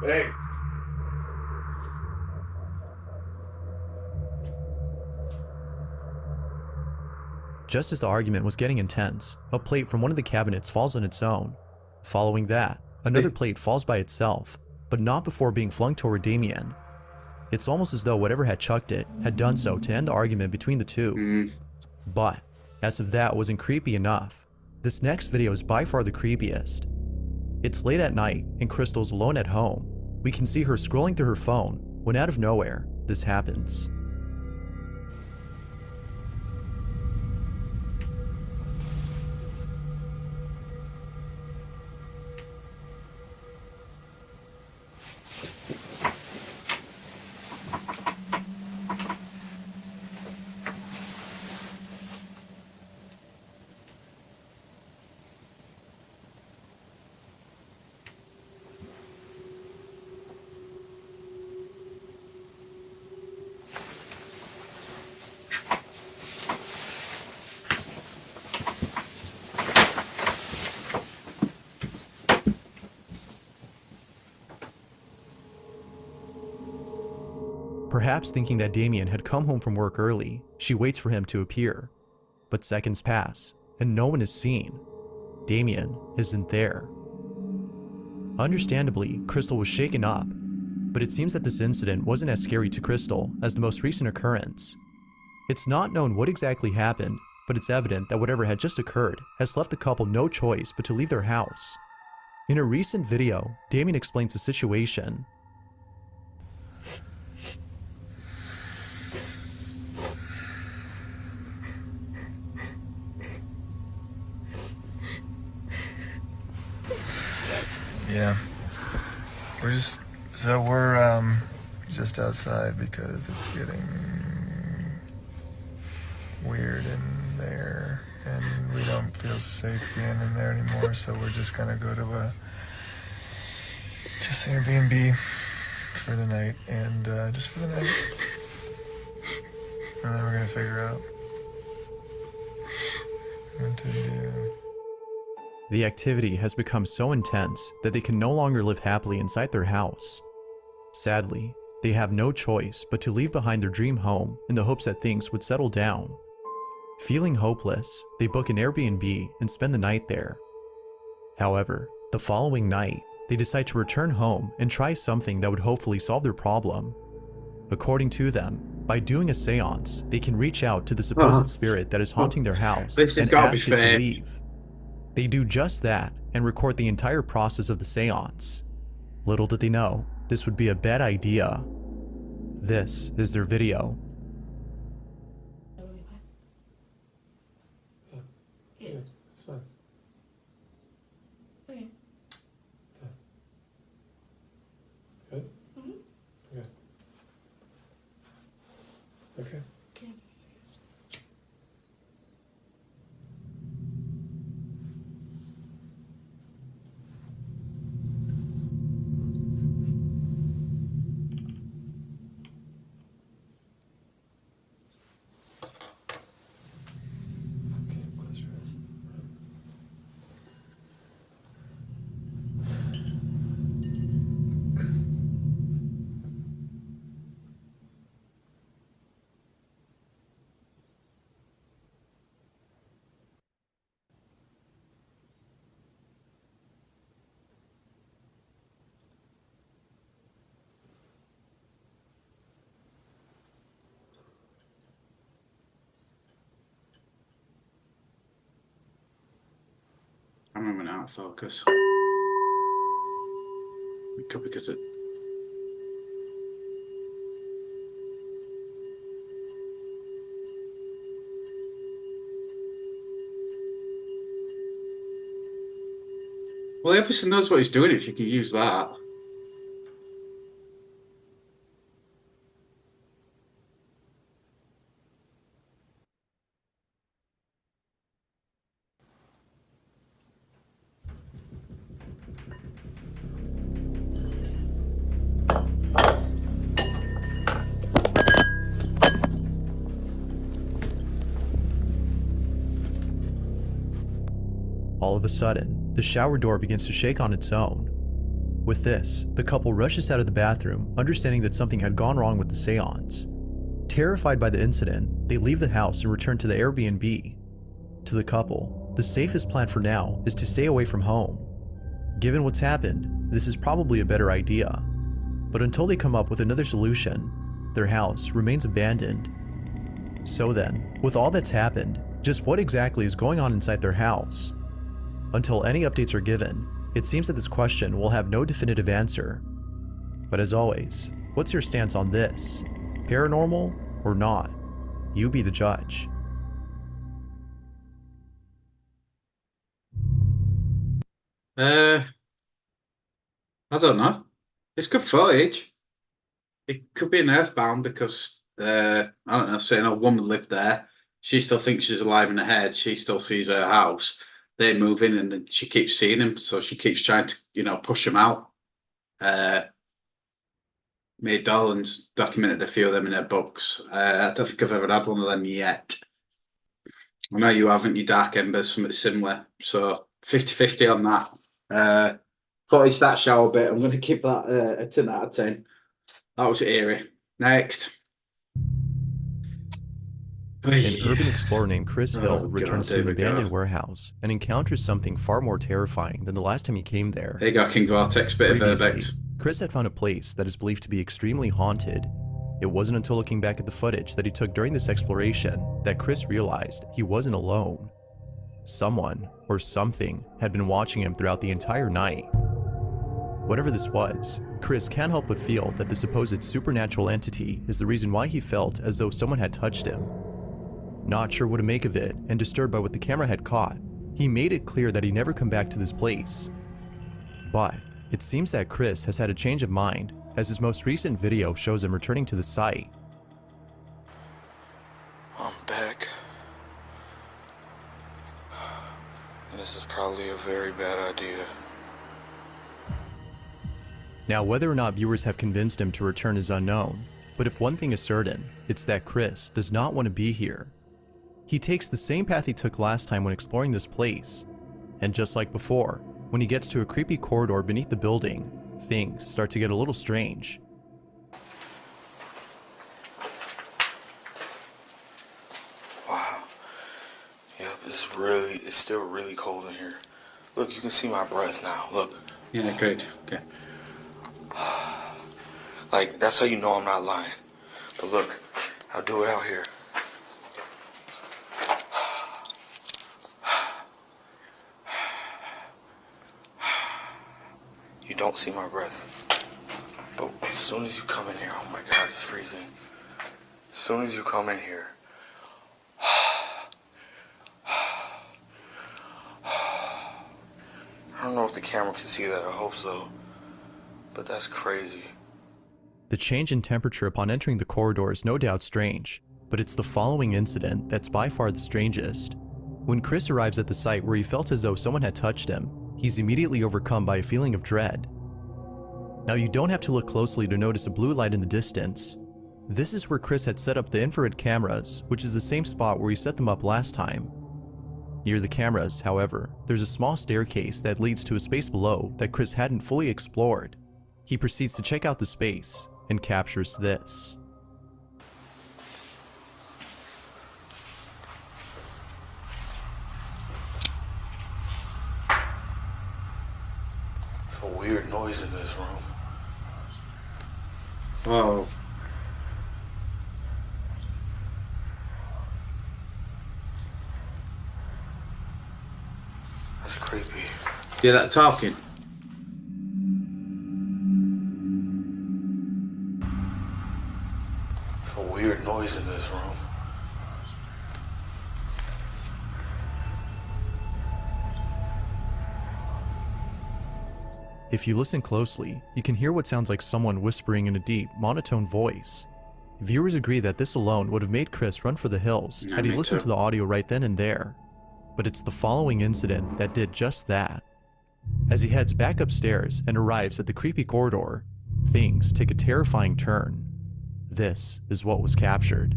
Hey. Just as the argument was getting intense, a plate from one of the cabinets falls on its own. Following that, another plate falls by itself, but not before being flung toward Damien. It's almost as though whatever had chucked it had done so to end the argument between the two. But, as if that wasn't creepy enough, this next video is by far the creepiest. It's late at night and Crystal's alone at home. We can see her scrolling through her phone when out of nowhere, this happens. Perhaps thinking that Damien had come home from work early, she waits for him to appear. But seconds pass, and no one is seen. Damien isn't there. Understandably, Crystal was shaken up, but it seems that this incident wasn't as scary to Crystal as the most recent occurrence. It's not known what exactly happened, but it's evident that whatever had just occurred has left the couple no choice but to leave their house. In a recent video, Damien explains the situation. Yeah. We're just just outside because it's getting weird in there and we don't feel safe being in there anymore, so we're just gonna go to just Airbnb for the night and just for the night. And then we're gonna figure out what to do. The activity has become so intense that they can no longer live happily inside their house. Sadly, they have no choice but to leave behind their dream home in the hopes that things would settle down. Feeling hopeless, they book an Airbnb and spend the night there. However, the following night, they decide to return home and try something that would hopefully solve their problem. According to them, by doing a seance, they can reach out to the supposed spirit that is haunting their house This has and got to be ask it to fake. leave. They do just that and record the entire process of the seance. Little did they know, this would be a bad idea. This is their video. Yeah, it's fine. Okay. Good? Mm-hmm. Okay. Okay. Close your eyes. I'm running out of focus. Because it. Well, he obviously knows what he's doing if you can use that. All of a sudden, the shower door begins to shake on its own. With this, the couple rushes out of the bathroom, understanding that something had gone wrong with the seance. Terrified by the incident, they leave the house and return to the Airbnb. To the couple, the safest plan for now is to stay away from home. Given what's happened, this is probably a better idea. But until they come up with another solution, their house remains abandoned. So then, with all that's happened, just what exactly is going on inside their house? Until any updates are given, it seems that this question will have no definitive answer. But as always, what's your stance on this? Paranormal or not? You be the judge. I don't know. It's good footage. It could be an earthbound because I don't know, saying a woman lived there. She still thinks she's alive in her head. She still sees her house. They move in and then she keeps seeing him, so she keeps trying to, push him out. Mae Dolan's documented a few of them in her books. I don't think I've ever had one of them yet. I know you haven't, you Dark Embers, something similar. So 50-50 on that. Footage that shower bit, I'm going to keep that a 10 out of 10. That was eerie. Next. An urban explorer named Chris Hill God, returns to here an we go. abandoned warehouse and encounters something far more terrifying than the last time he came there. There you go, King Vortex, bit of Previously, Urbex. Chris had found a place that is believed to be extremely haunted. It wasn't until looking back at the footage that he took during this exploration that Chris realized he wasn't alone. Someone or something had been watching him throughout the entire night. Whatever this was, Chris can't help but feel that the supposed supernatural entity is the reason why he felt as though someone had touched him. Not sure what to make of it and disturbed by what the camera had caught, he made it clear that he'd never come back to this place. But it seems that Chris has had a change of mind, as his most recent video shows him returning to the site. I'm back. And this is probably a very bad idea. Now, whether or not viewers have convinced him to return is unknown, but if one thing is certain, it's that Chris does not want to be here. He takes the same path he took last time when exploring this place, and just like before, when he gets to a creepy corridor beneath the building, things start to get a little strange. Wow. Yep, it's still really cold in here. Look, you can see my breath now. Look, Yeah, great. Okay. Like, that's how you know I'm not lying. But look, I'll do it out here. You don't see my breath. But as soon as you come in here, oh my God, it's freezing. As soon as you come in here, I don't know if the camera can see that, I hope so. But that's crazy. The change in temperature upon entering the corridor is no doubt strange, but it's the following incident that's by far the strangest. When Chris arrives at the site where he felt as though someone had touched him, he's immediately overcome by a feeling of dread. Now you don't have to look closely to notice a blue light in the distance. This is where Chris had set up the infrared cameras, which is the same spot where he set them up last time. Near the cameras, however, there's a small staircase that leads to a space below that Chris hadn't fully explored. He proceeds to check out the space and captures this. It's a weird noise in this room. Whoa. That's creepy. Yeah, that talking. It's a weird noise in this room. If you listen closely, you can hear what sounds like someone whispering in a deep, monotone voice. Viewers agree that this alone would have made Chris run for the hills had he listened to the audio right then and there. But it's the following incident that did just that. As he heads back upstairs and arrives at the creepy corridor, things take a terrifying turn. This is what was captured.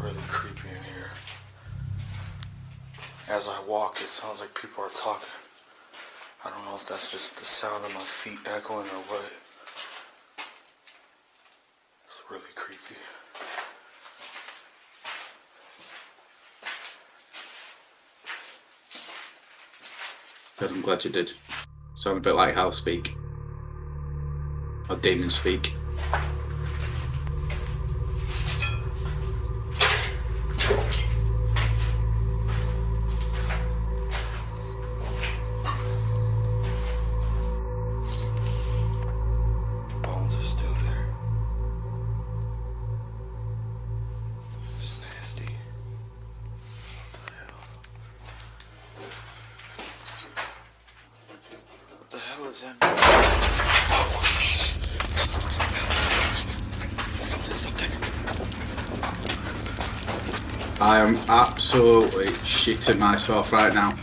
Really creepy in here. As I walk, it sounds like people are talking. I don't know if that's just the sound of my feet echoing or what. It's really creepy. Good, I'm glad you did. Sound a bit like house speak. Or demon speak. Bones are still there. It's nasty. What the hell is that? Something. I am absolutely shitting myself right now.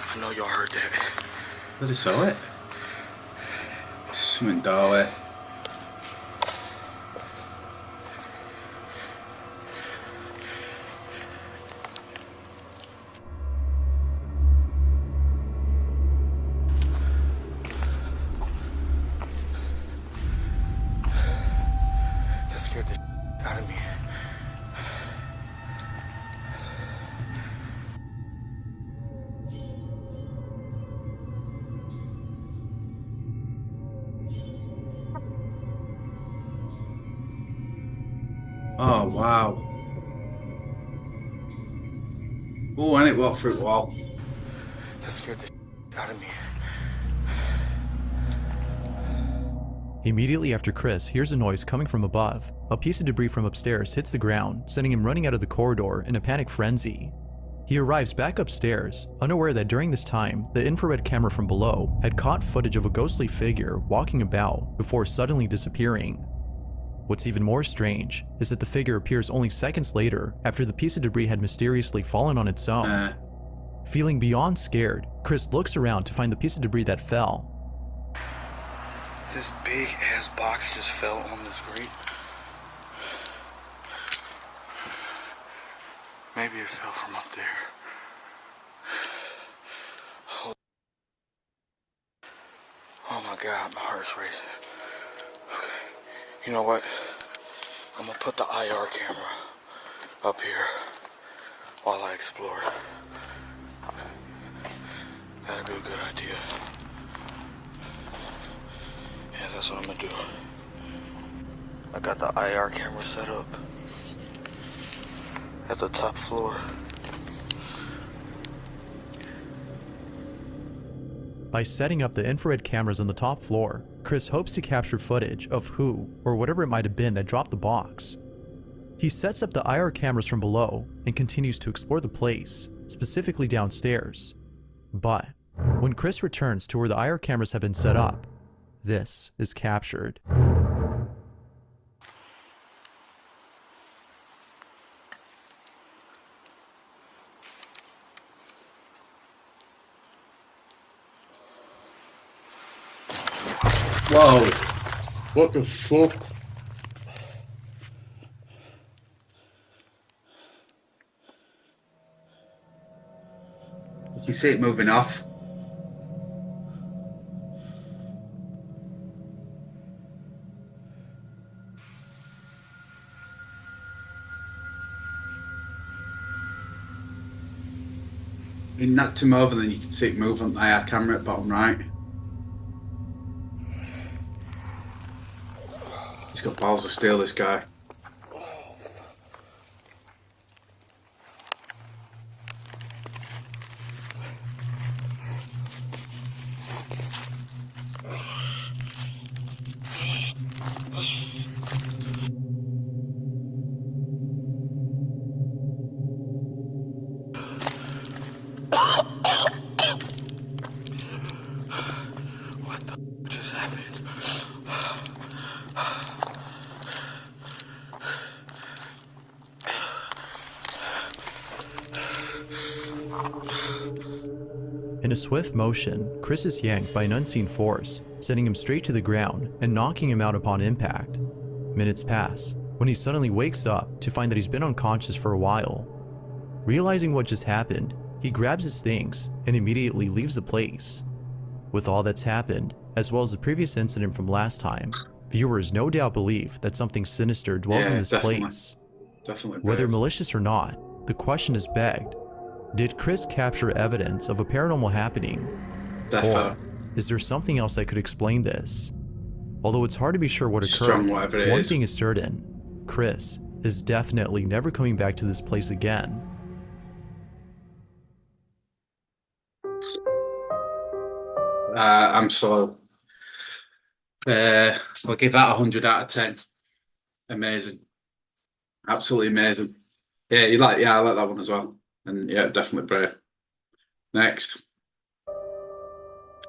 I know y'all heard that. Did I saw it? Something dark. That scared the out of me. Oh wow. Oh, and it walked through the wall. That scared the out of me. Immediately after Chris hears a noise coming from above, a piece of debris from upstairs hits the ground, sending him running out of the corridor in a panic frenzy. He arrives back upstairs, unaware that during this time, the infrared camera from below had caught footage of a ghostly figure walking about before suddenly disappearing. What's even more strange is that the figure appears only seconds later after the piece of debris had mysteriously fallen on its own. Feeling beyond scared, Chris looks around to find the piece of debris that fell. This big ass box just fell on this grate. Maybe it fell from up there. Oh my God, my heart's racing. Okay, you know what? I'm gonna put the IR camera up here while I explore. That'd be a good idea. Yeah, that's what I'm gonna do. I got the IR camera set up at the top floor. By setting up the infrared cameras on the top floor, Chris hopes to capture footage of who or whatever it might have been that dropped the box. He sets up the IR cameras from below and continues to explore the place, specifically downstairs. But when Chris returns to where the IR cameras have been set up, this is captured. Whoa. What the fuck? You can see it moving off. You knocked him over, then you can see it move on the IR camera at bottom right. He's got balls of steel, this guy. What the just happened? In a swift motion, Chris is yanked by an unseen force, sending him straight to the ground and knocking him out upon impact. Minutes pass, when he suddenly wakes up to find that he's been unconscious for a while. Realizing what just happened, he grabs his things and immediately leaves the place. With all that's happened, as well as the previous incident from last time, viewers no doubt believe that something sinister dwells in this place. Definitely. Whether malicious or not, the question is begged. Did Chris capture evidence of a paranormal happening? Or is there something else that could explain this? Although it's hard to be sure what occurred, one thing is certain. Chris is definitely never coming back to this place again. I'm slow. I'll give that 100 out of 10. Amazing. Absolutely amazing. Yeah, I like that one as well. And yeah, definitely brave. Next.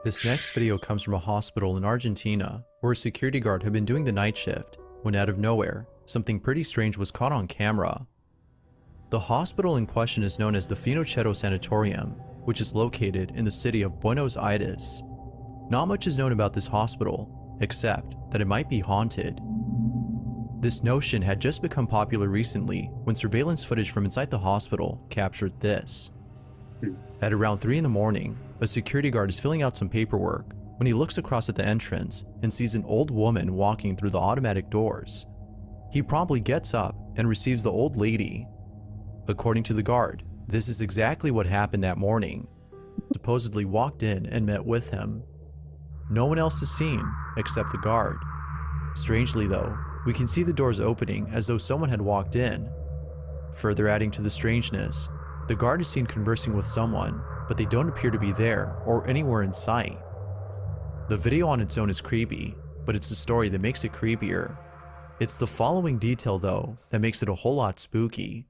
This next video comes from a hospital in Argentina where a security guard had been doing the night shift when out of nowhere, something pretty strange was caught on camera. The hospital in question is known as the Finochetto Sanatorium, which is located in the city of Buenos Aires. Not much is known about this hospital, except that it might be haunted. This notion had just become popular recently when surveillance footage from inside the hospital captured this. At around 3 in the morning, a security guard is filling out some paperwork when he looks across at the entrance and sees an old woman walking through the automatic doors. He promptly gets up and receives the old lady. According to the guard, this is exactly what happened that morning. Supposedly walked in and met with him. No one else is seen except the guard. Strangely though, we can see the doors opening as though someone had walked in. Further adding to the strangeness, the guard is seen conversing with someone, but they don't appear to be there or anywhere in sight. The video on its own is creepy, but it's the story that makes it creepier. It's the following detail though that makes it a whole lot spooky.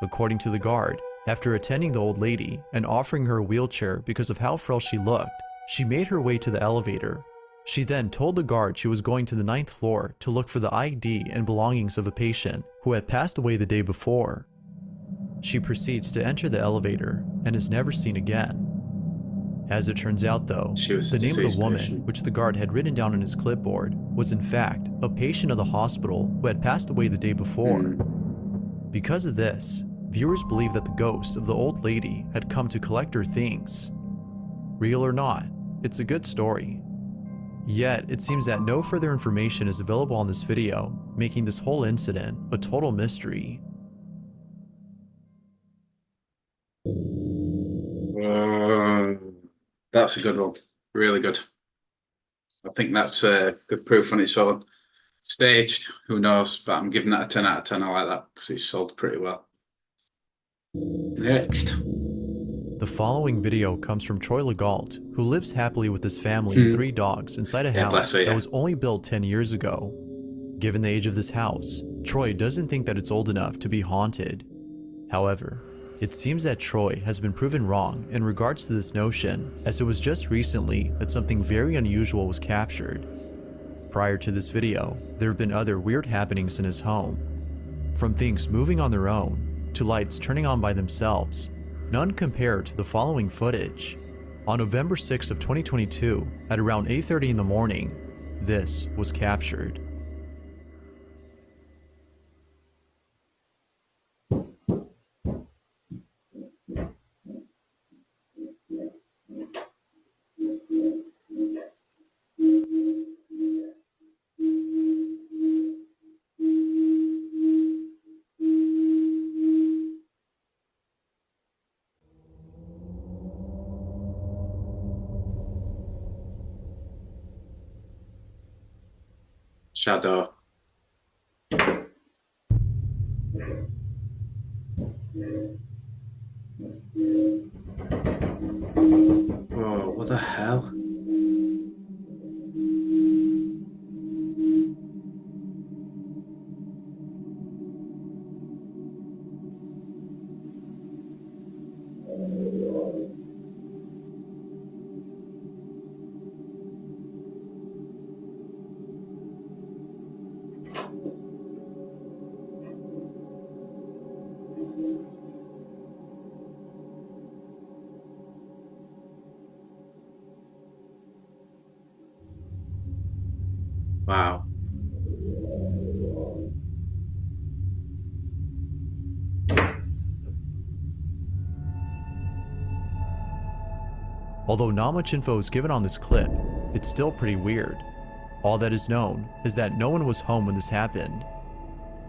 According to the guard, after attending the old lady and offering her a wheelchair because of how frail she looked, she made her way to the elevator. She then told the guard she was going to the 9th floor to look for the ID and belongings of a patient who had passed away the day before. She proceeds to enter the elevator and is never seen again. As it turns out though, She was a the name of the deceased woman, patient. which the guard had written down on his clipboard, was in fact a patient of the hospital who had passed away the day before. Because of this, viewers believe that the ghost of the old lady had come to collect her things. Real or not, it's a good story. Yet, it seems that no further information is available on this video, making this whole incident a total mystery. That's a good one. Really good. I think that's good proof on its own. Staged, who knows? But I'm giving that a 10 out of 10. I like that because it's sold pretty well. Next. The following video comes from Troy Legault, who lives happily with his family and 3 dogs inside a house that was only built 10 years ago. Given the age of this house, Troy doesn't think that it's old enough to be haunted. However, it seems that Troy has been proven wrong in regards to this notion, as it was just recently that something very unusual was captured. Prior to this video, there have been other weird happenings in his home. From things moving on their own, to lights turning on by themselves, none compare to the following footage. On November 6th of 2022, at around 8:30 in the morning, this was captured. Shadow. Oh, what the hell? Wow. Although not much info is given on this clip, it's still pretty weird. All that is known is that no one was home when this happened.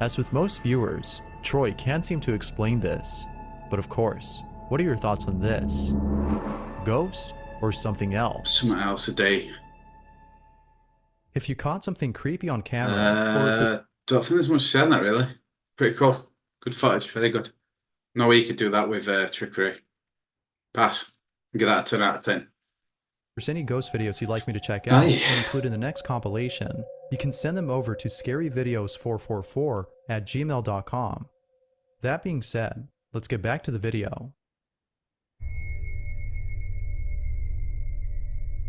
As with most viewers, Troy can't seem to explain this. But of course, what are your thoughts on this? Ghost or something else? Something else a day. If you caught something creepy on camera, or if it Don't think there's much to say on that, really. Pretty cool. Good footage, very good. No way you could do that with trickery. Pass. Give that a 10 out of 10. there's any ghost videos you'd like me to check out and include in the next compilation, you can send them over to scaryvideos444@gmail.com. That being said, let's get back to the video.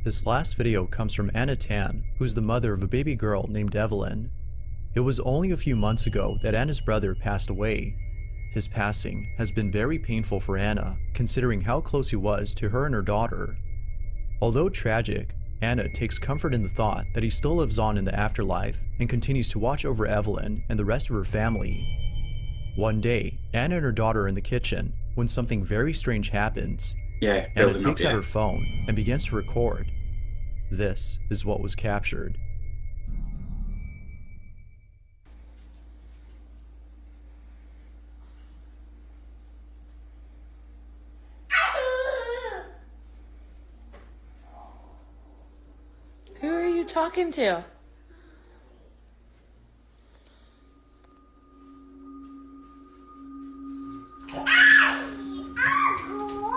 This last video comes from Anna Tan, who's the mother of a baby girl named Evelyn. It was only a few months ago that Anna's brother passed away. His passing has been very painful for Anna, considering how close he was to her and her daughter. Although tragic, Anna takes comfort in the thought that he still lives on in the afterlife and continues to watch over Evelyn and the rest of her family. One day, Anna and her daughter are in the kitchen when something very strange happens. Anna takes out her phone and begins to record. This is what was captured. Who are you talking to?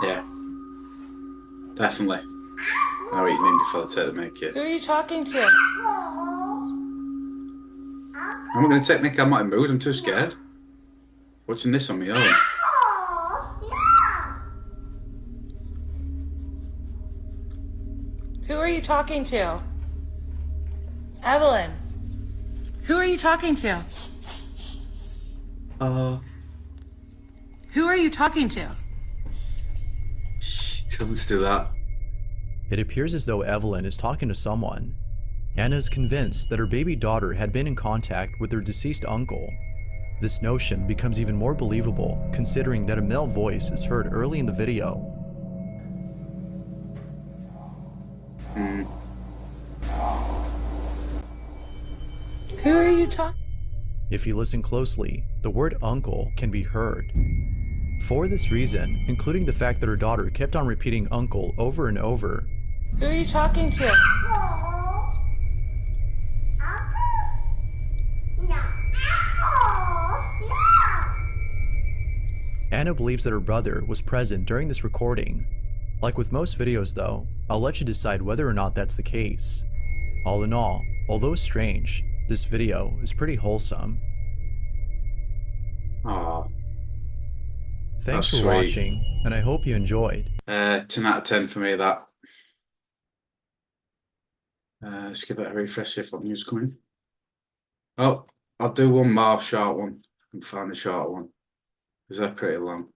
Yeah. Definitely. I'll eat him before I take the make it. Who are you talking to? I'm not going to take Nick. I'm not in mood. I'm too scared. Watching this on my own. Who are you talking to? Evelyn. Who are you talking to? Oh. Who are you talking to? Tell him to do that. It appears as though Evelyn is talking to someone. Anna is convinced that her baby daughter had been in contact with her deceased uncle. This notion becomes even more believable considering that a male voice is heard early in the video. Who are you talking? If you listen closely, the word uncle can be heard. For this reason, including the fact that her daughter kept on repeating uncle over and over, Who are you talking to? Anna believes that her brother was present during this recording. Like with most videos though, I'll let you decide whether or not that's the case. All in all, although strange, this video is pretty wholesome. Oh, Thanks that's for sweet. watching, and I hope you enjoyed. 10 out of 10 for me, that. Let's give it a refresh, see if what news coming. Oh, I'll do one more short one. I can find the short one. Because they're pretty long.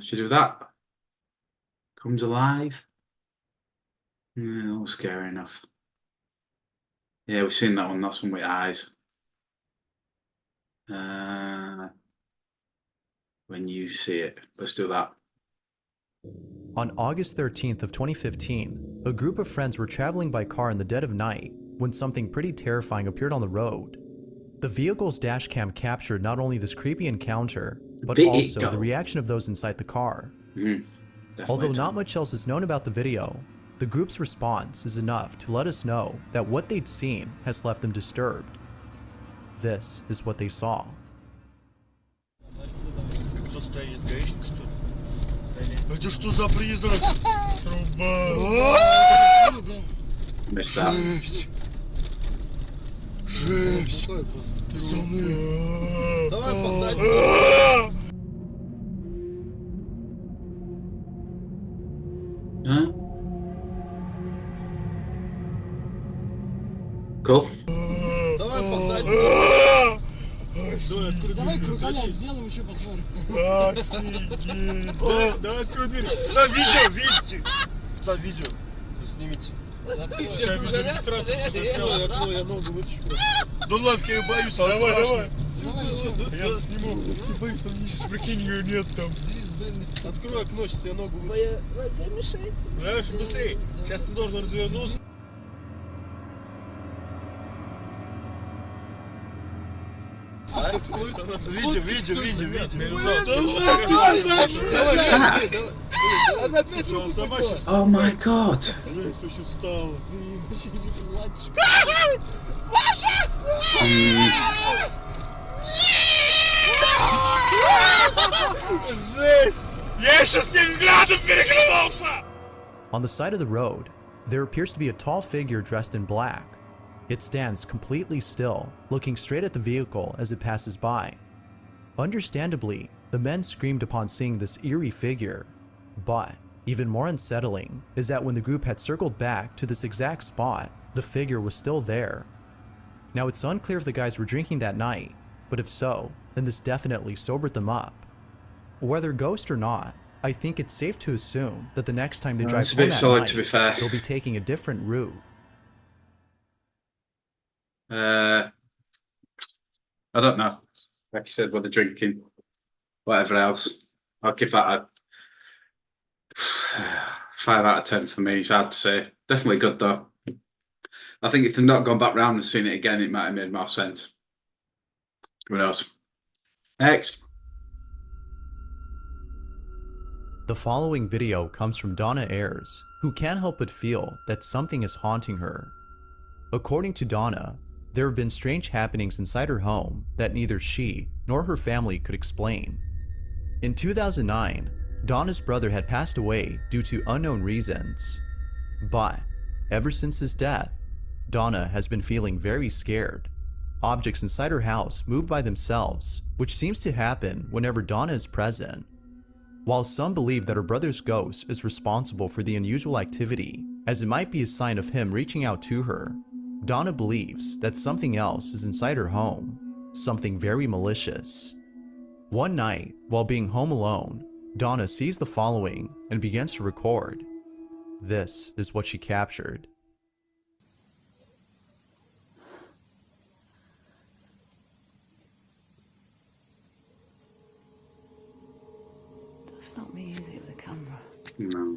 Should I do that? Comes alive. Not scary enough. Yeah, we've seen that one, that's one with eyes. When you see it. Let's do that. On August 13th of 2015, a group of friends were traveling by car in the dead of night when something pretty terrifying appeared on the road. The vehicle's dashcam captured not only this creepy encounter, but also the reaction of those inside the car. Although not much else is known about the video, the group's response is enough to let us know that what they'd seen has left them disturbed. This is what they saw. Это что за призрак? Missed that. Жесть! Давай Huh? Cool. Давай посадим. Давай крокодил сделаем еще посмотрим. Офигеть. Давай открой дверь. На видео, видите. На видео. Снимите. Я ногу вытащу. Ну ладно, я боюсь. Давай, давай. Я сниму. Я боюсь, там сейчас прикинь, ее нет там. Открой окно, сейчас я ногу вытащу. Моя нога мешает. Знаешь, быстрее. Сейчас ты должен развернуться. Oh my god! On the side of the road, there appears to be a tall figure dressed in black. It stands completely still, looking straight at the vehicle as it passes by. Understandably, the men screamed upon seeing this eerie figure, but even more unsettling is that when the group had circled back to this exact spot, the figure was still there. Now it's unclear if the guys were drinking that night, but if so, then this definitely sobered them up. Whether ghost or not, I think it's safe to assume that the next time they drive home at night, to be fair. they'll be taking a different route. I don't know. Like you said, what they're drinking, whatever else. I'll give that a 5 out of 10 for me. It's hard to say. Definitely good though. I think if they've not gone back round and seen it again, it might have made more sense. Who knows? Next. The following video comes from Donna Ayers, who can't help but feel that something is haunting her. According to Donna, there have been strange happenings inside her home that neither she nor her family could explain. In 2009, Donna's brother had passed away due to unknown reasons. But ever since his death, Donna has been feeling very scared. Objects inside her house move by themselves, which seems to happen whenever Donna is present. While some believe that her brother's ghost is responsible for the unusual activity, as it might be a sign of him reaching out to her, Donna believes that something else is inside her home, something very malicious. One night, while being home alone, Donna sees the following and begins to record. This is what she captured. That's not me, is it, with the camera? No.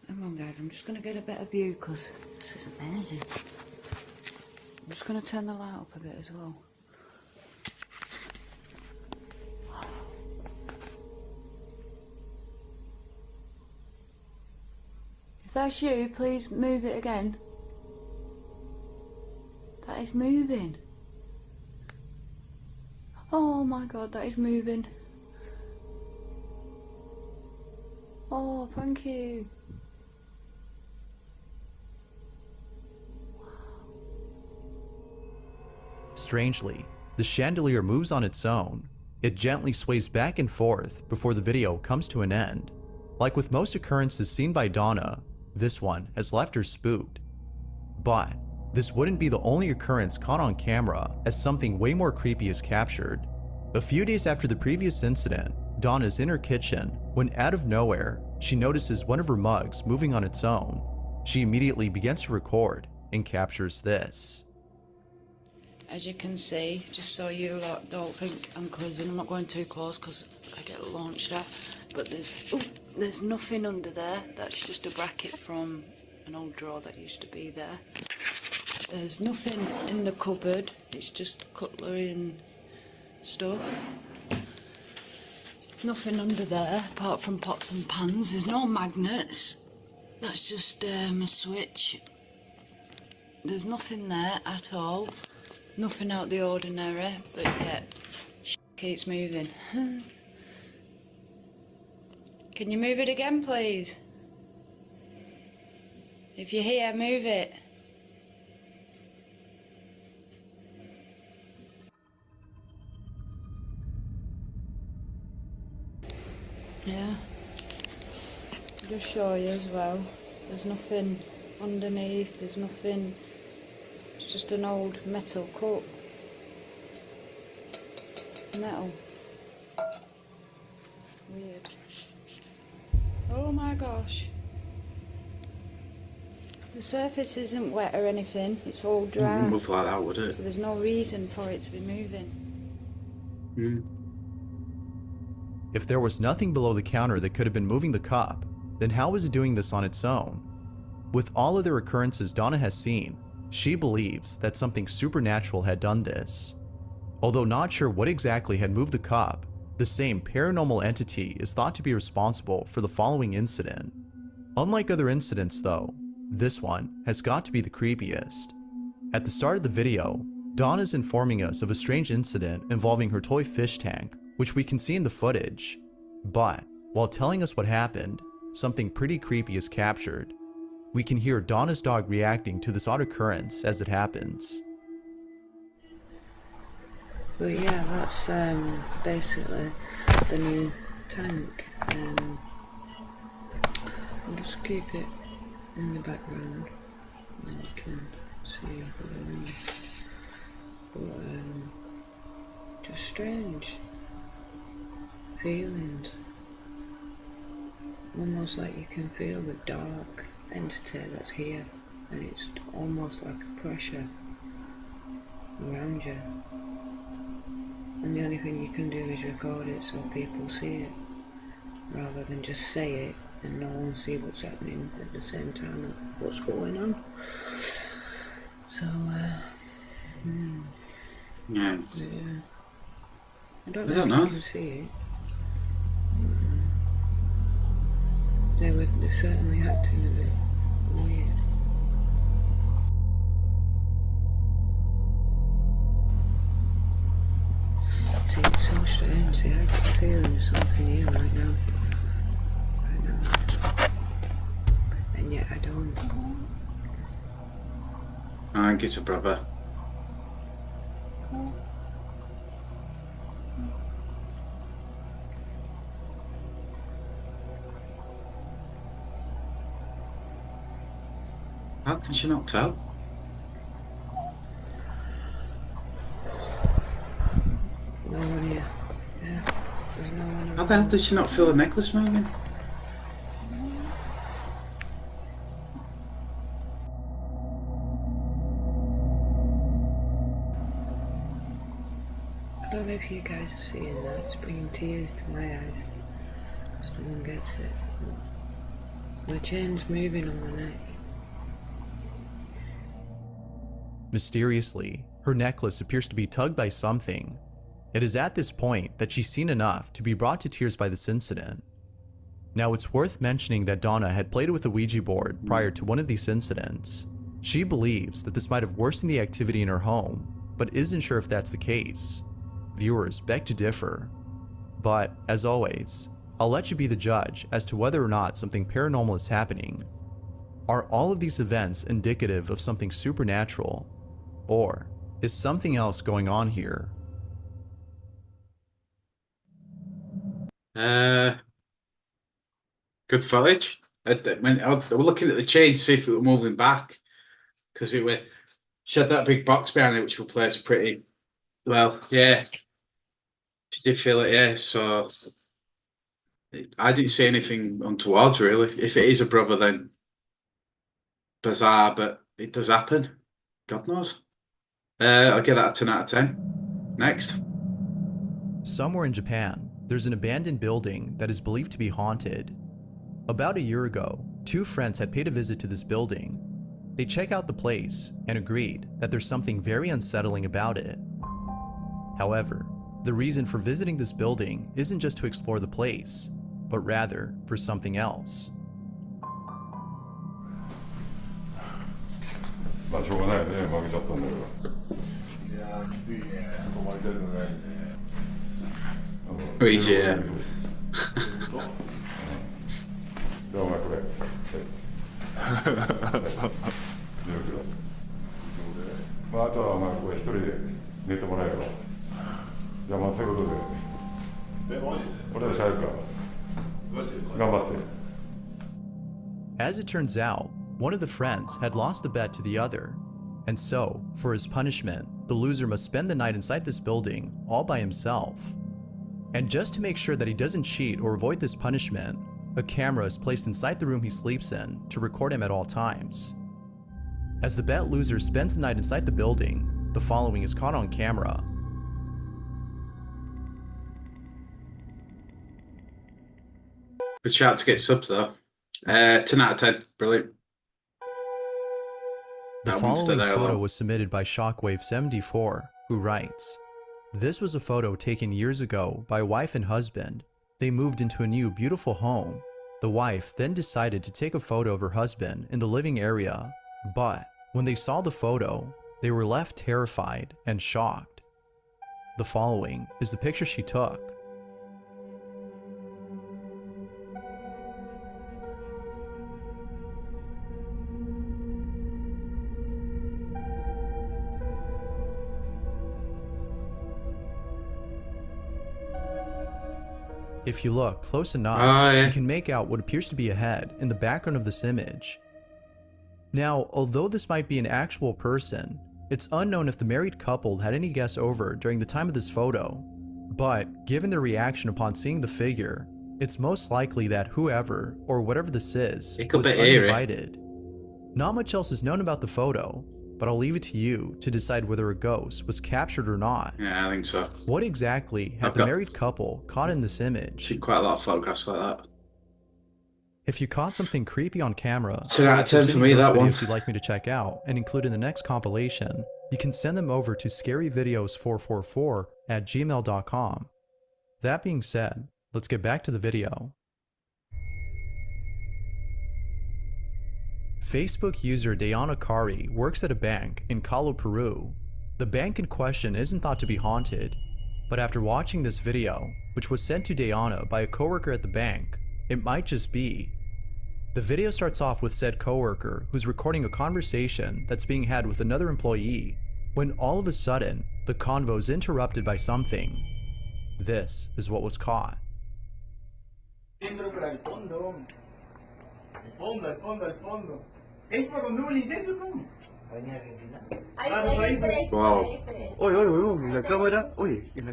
Hang on, guys, I'm just going to get a better view because this is amazing. I'm just going to turn the light up a bit as well. If that's you, please move it again. That is moving. Oh my god, that is moving. Oh, thank you. Strangely, the chandelier moves on its own. It gently sways back and forth before the video comes to an end. Like with most occurrences seen by Donna, this one has left her spooked. But this wouldn't be the only occurrence caught on camera, as something way more creepy is captured. A few days after the previous incident, Donna's in her kitchen when out of nowhere, she notices one of her mugs moving on its own. She immediately begins to record and captures this. As you can see, just so you lot don't think I'm quizzing, I'm not going too close because I get launched at, but there's nothing under there. That's just a bracket from an old drawer that used to be there. There's nothing in the cupboard, it's just cutlery and stuff. Nothing under there apart from pots and pans. There's no magnets, that's just a switch. There's nothing there at all. Nothing out the ordinary, but yet keeps moving. Can you move it again, please? If you're here, move it. Yeah. I'll just show you as well. There's nothing underneath, there's nothing. It's just an old metal cup. Metal. Weird. Oh my gosh. The surface isn't wet or anything, it's all dry. It wouldn't move like that, would it? So there's no reason for it to be moving. If there was nothing below the counter that could have been moving the cup, then how was it doing this on its own? With all other occurrences Donna has seen, she believes that something supernatural had done this. Although not sure what exactly had moved the cup, the same paranormal entity is thought to be responsible for the following incident. Unlike other incidents though, this one has got to be the creepiest. At the start of the video, Dawn is informing us of a strange incident involving her toy fish tank, which we can see in the footage. But while telling us what happened, something pretty creepy is captured. We can hear Donna's dog reacting to this odd occurrence as it happens. But yeah, that's basically the new tank. I'll just keep it in the background and then you can see what I mean. But just strange feelings. Almost like you can feel the dark entity that's here, and it's almost like a pressure around you, and the only thing you can do is record it so people see it, rather than just say it and no one see what's happening at the same time of what's going on. So yeah, I don't know if you can see it. They're certainly acting a bit weird. See, it's so strange. See, I get the feeling there's something here right now. And yet I don't. I think it's a brother. How can she not tell? No one here. Yeah, there's no one around. How the hell does she not feel the necklace moving? if you guys are seeing that, it's bringing tears to my eyes. Because no one gets it. My chain's moving on my neck. Mysteriously, her necklace appears to be tugged by something. It is at this point that she's seen enough to be brought to tears by this incident. Now, it's worth mentioning that Donna had played with a Ouija board prior to one of these incidents. She believes that this might have worsened the activity in her home, but isn't sure if that's the case. Viewers beg to differ. But, as always, I'll let you be the judge as to whether or not something paranormal is happening. Are all of these events indicative of something supernatural? Or is something else going on here? Good footage. I was looking at the chain to see if it were moving back, because she had that big box behind it, which will place pretty well. Yeah, she did feel it. Yeah, so I didn't see anything untoward really. If it is a brother, then bizarre, but it does happen. God knows. I'll give that a 10 out of 10. Next. Somewhere in Japan, there's an abandoned building that is believed to be haunted. About a year ago, two friends had paid a visit to this building. They check out the place and agreed that there's something very unsettling about it. However, the reason for visiting this building isn't just to explore the place, but rather for something else. まあしょうがないよね、負けちゃったんだから。いやー、きついね。止まりたくないね。Ouija, yeah. じゃあお前これ。まああとはお前これ一人で寝てもらえよ。じゃあまあそういうことで。俺たち入るから。頑張って。As it turns out, one of the friends had lost a bet to the other, and so, for his punishment, the loser must spend the night inside this building all by himself. And just to make sure that he doesn't cheat or avoid this punishment, a camera is placed inside the room he sleeps in to record him at all times. As the bet loser spends the night inside the building, the following is caught on camera. Good shout to get subs though. 10 out of 10. Brilliant. The That one's following still there, photo though. was submitted by Shockwave74, who writes, "This was a photo taken years ago by a wife and husband. They moved into a new beautiful home. The wife then decided to take a photo of her husband in the living area, but when they saw the photo, they were left terrified and shocked. The following is the picture she took. If you look close enough, you can make out what appears to be a head in the background of this image. Now, although this might be an actual person, it's unknown if the married couple had any guests over during the time of this photo. But, given their reaction upon seeing the figure, it's most likely that whoever, or whatever this is, was uninvited. Not much else is known about the photo, but I'll leave it to you to decide whether a ghost was captured or not. Yeah, I think so. What exactly had the married couple caught in this image? Seen quite a lot of photographs like that. If you caught something creepy on camera, 10 out of 10 for me, that one. Videos you'd like me to check out and include in the next compilation, you can send them over to scaryvideos444@gmail.com. That being said, let's get back to the video. Facebook user Dayana Kari works at a bank in Calo, Peru. The bank in question isn't thought to be haunted, but after watching this video, which was sent to Dayana by a coworker at the bank, it might just be. The video starts off with said coworker who's recording a conversation that's being had with another employee, when all of a sudden, the convo is interrupted by something. This is what was caught. Es por donde hubo el incendio, ¿cómo? Wow. Oye, oye, oye, en la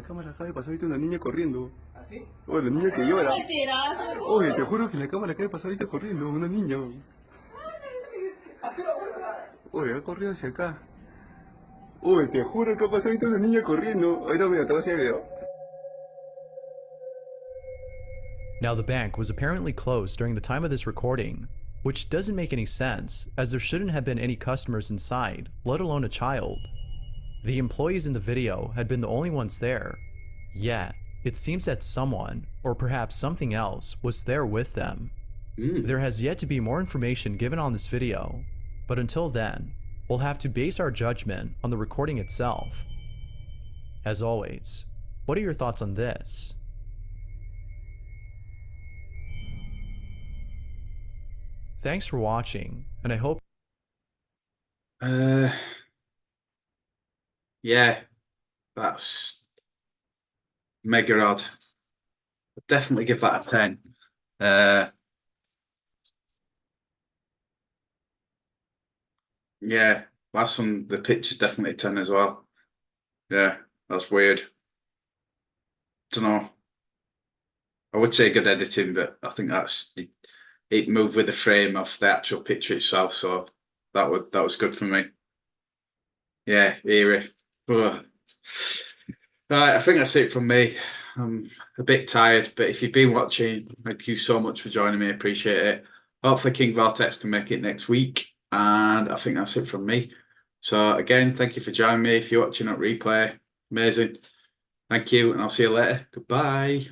cámara, acaba de pasar ahorita una niña corriendo. ¿Así? Oye, la niña que llora. Oye, te juro que en la cámara acaba de pasar ahorita corriendo, una niña. Oye, ha corrido hacia acá. Oye, te juro que ha pasado ahorita una niña corriendo. Ahorita mira, te voy a hacer el video. Now, the bank was apparently closed during the time of this recording, which doesn't make any sense as there shouldn't have been any customers inside, let alone a child. The employees in the video had been the only ones there, yet it seems that someone, or perhaps something else, was there with them. There has yet to be more information given on this video, but until then, we'll have to base our judgment on the recording itself. As always, what are your thoughts on this? Thanks for watching, and I hope yeah, that's mega odd. I'd definitely give that a 10. Yeah, last one, the picture's definitely a 10 as well. Yeah, that's weird. Don't know. I would say good editing, but I think it moved with the frame of the actual picture itself, so that was good for me. Yeah, eerie. Ugh. Right, I think that's it from me. I'm a bit tired, but if you've been watching, thank you so much for joining me. I appreciate it. Hopefully King Vortex can make it next week, and I think that's it from me. So again, thank you for joining me. If you're watching at replay, amazing. Thank you, and I'll see you later. Goodbye.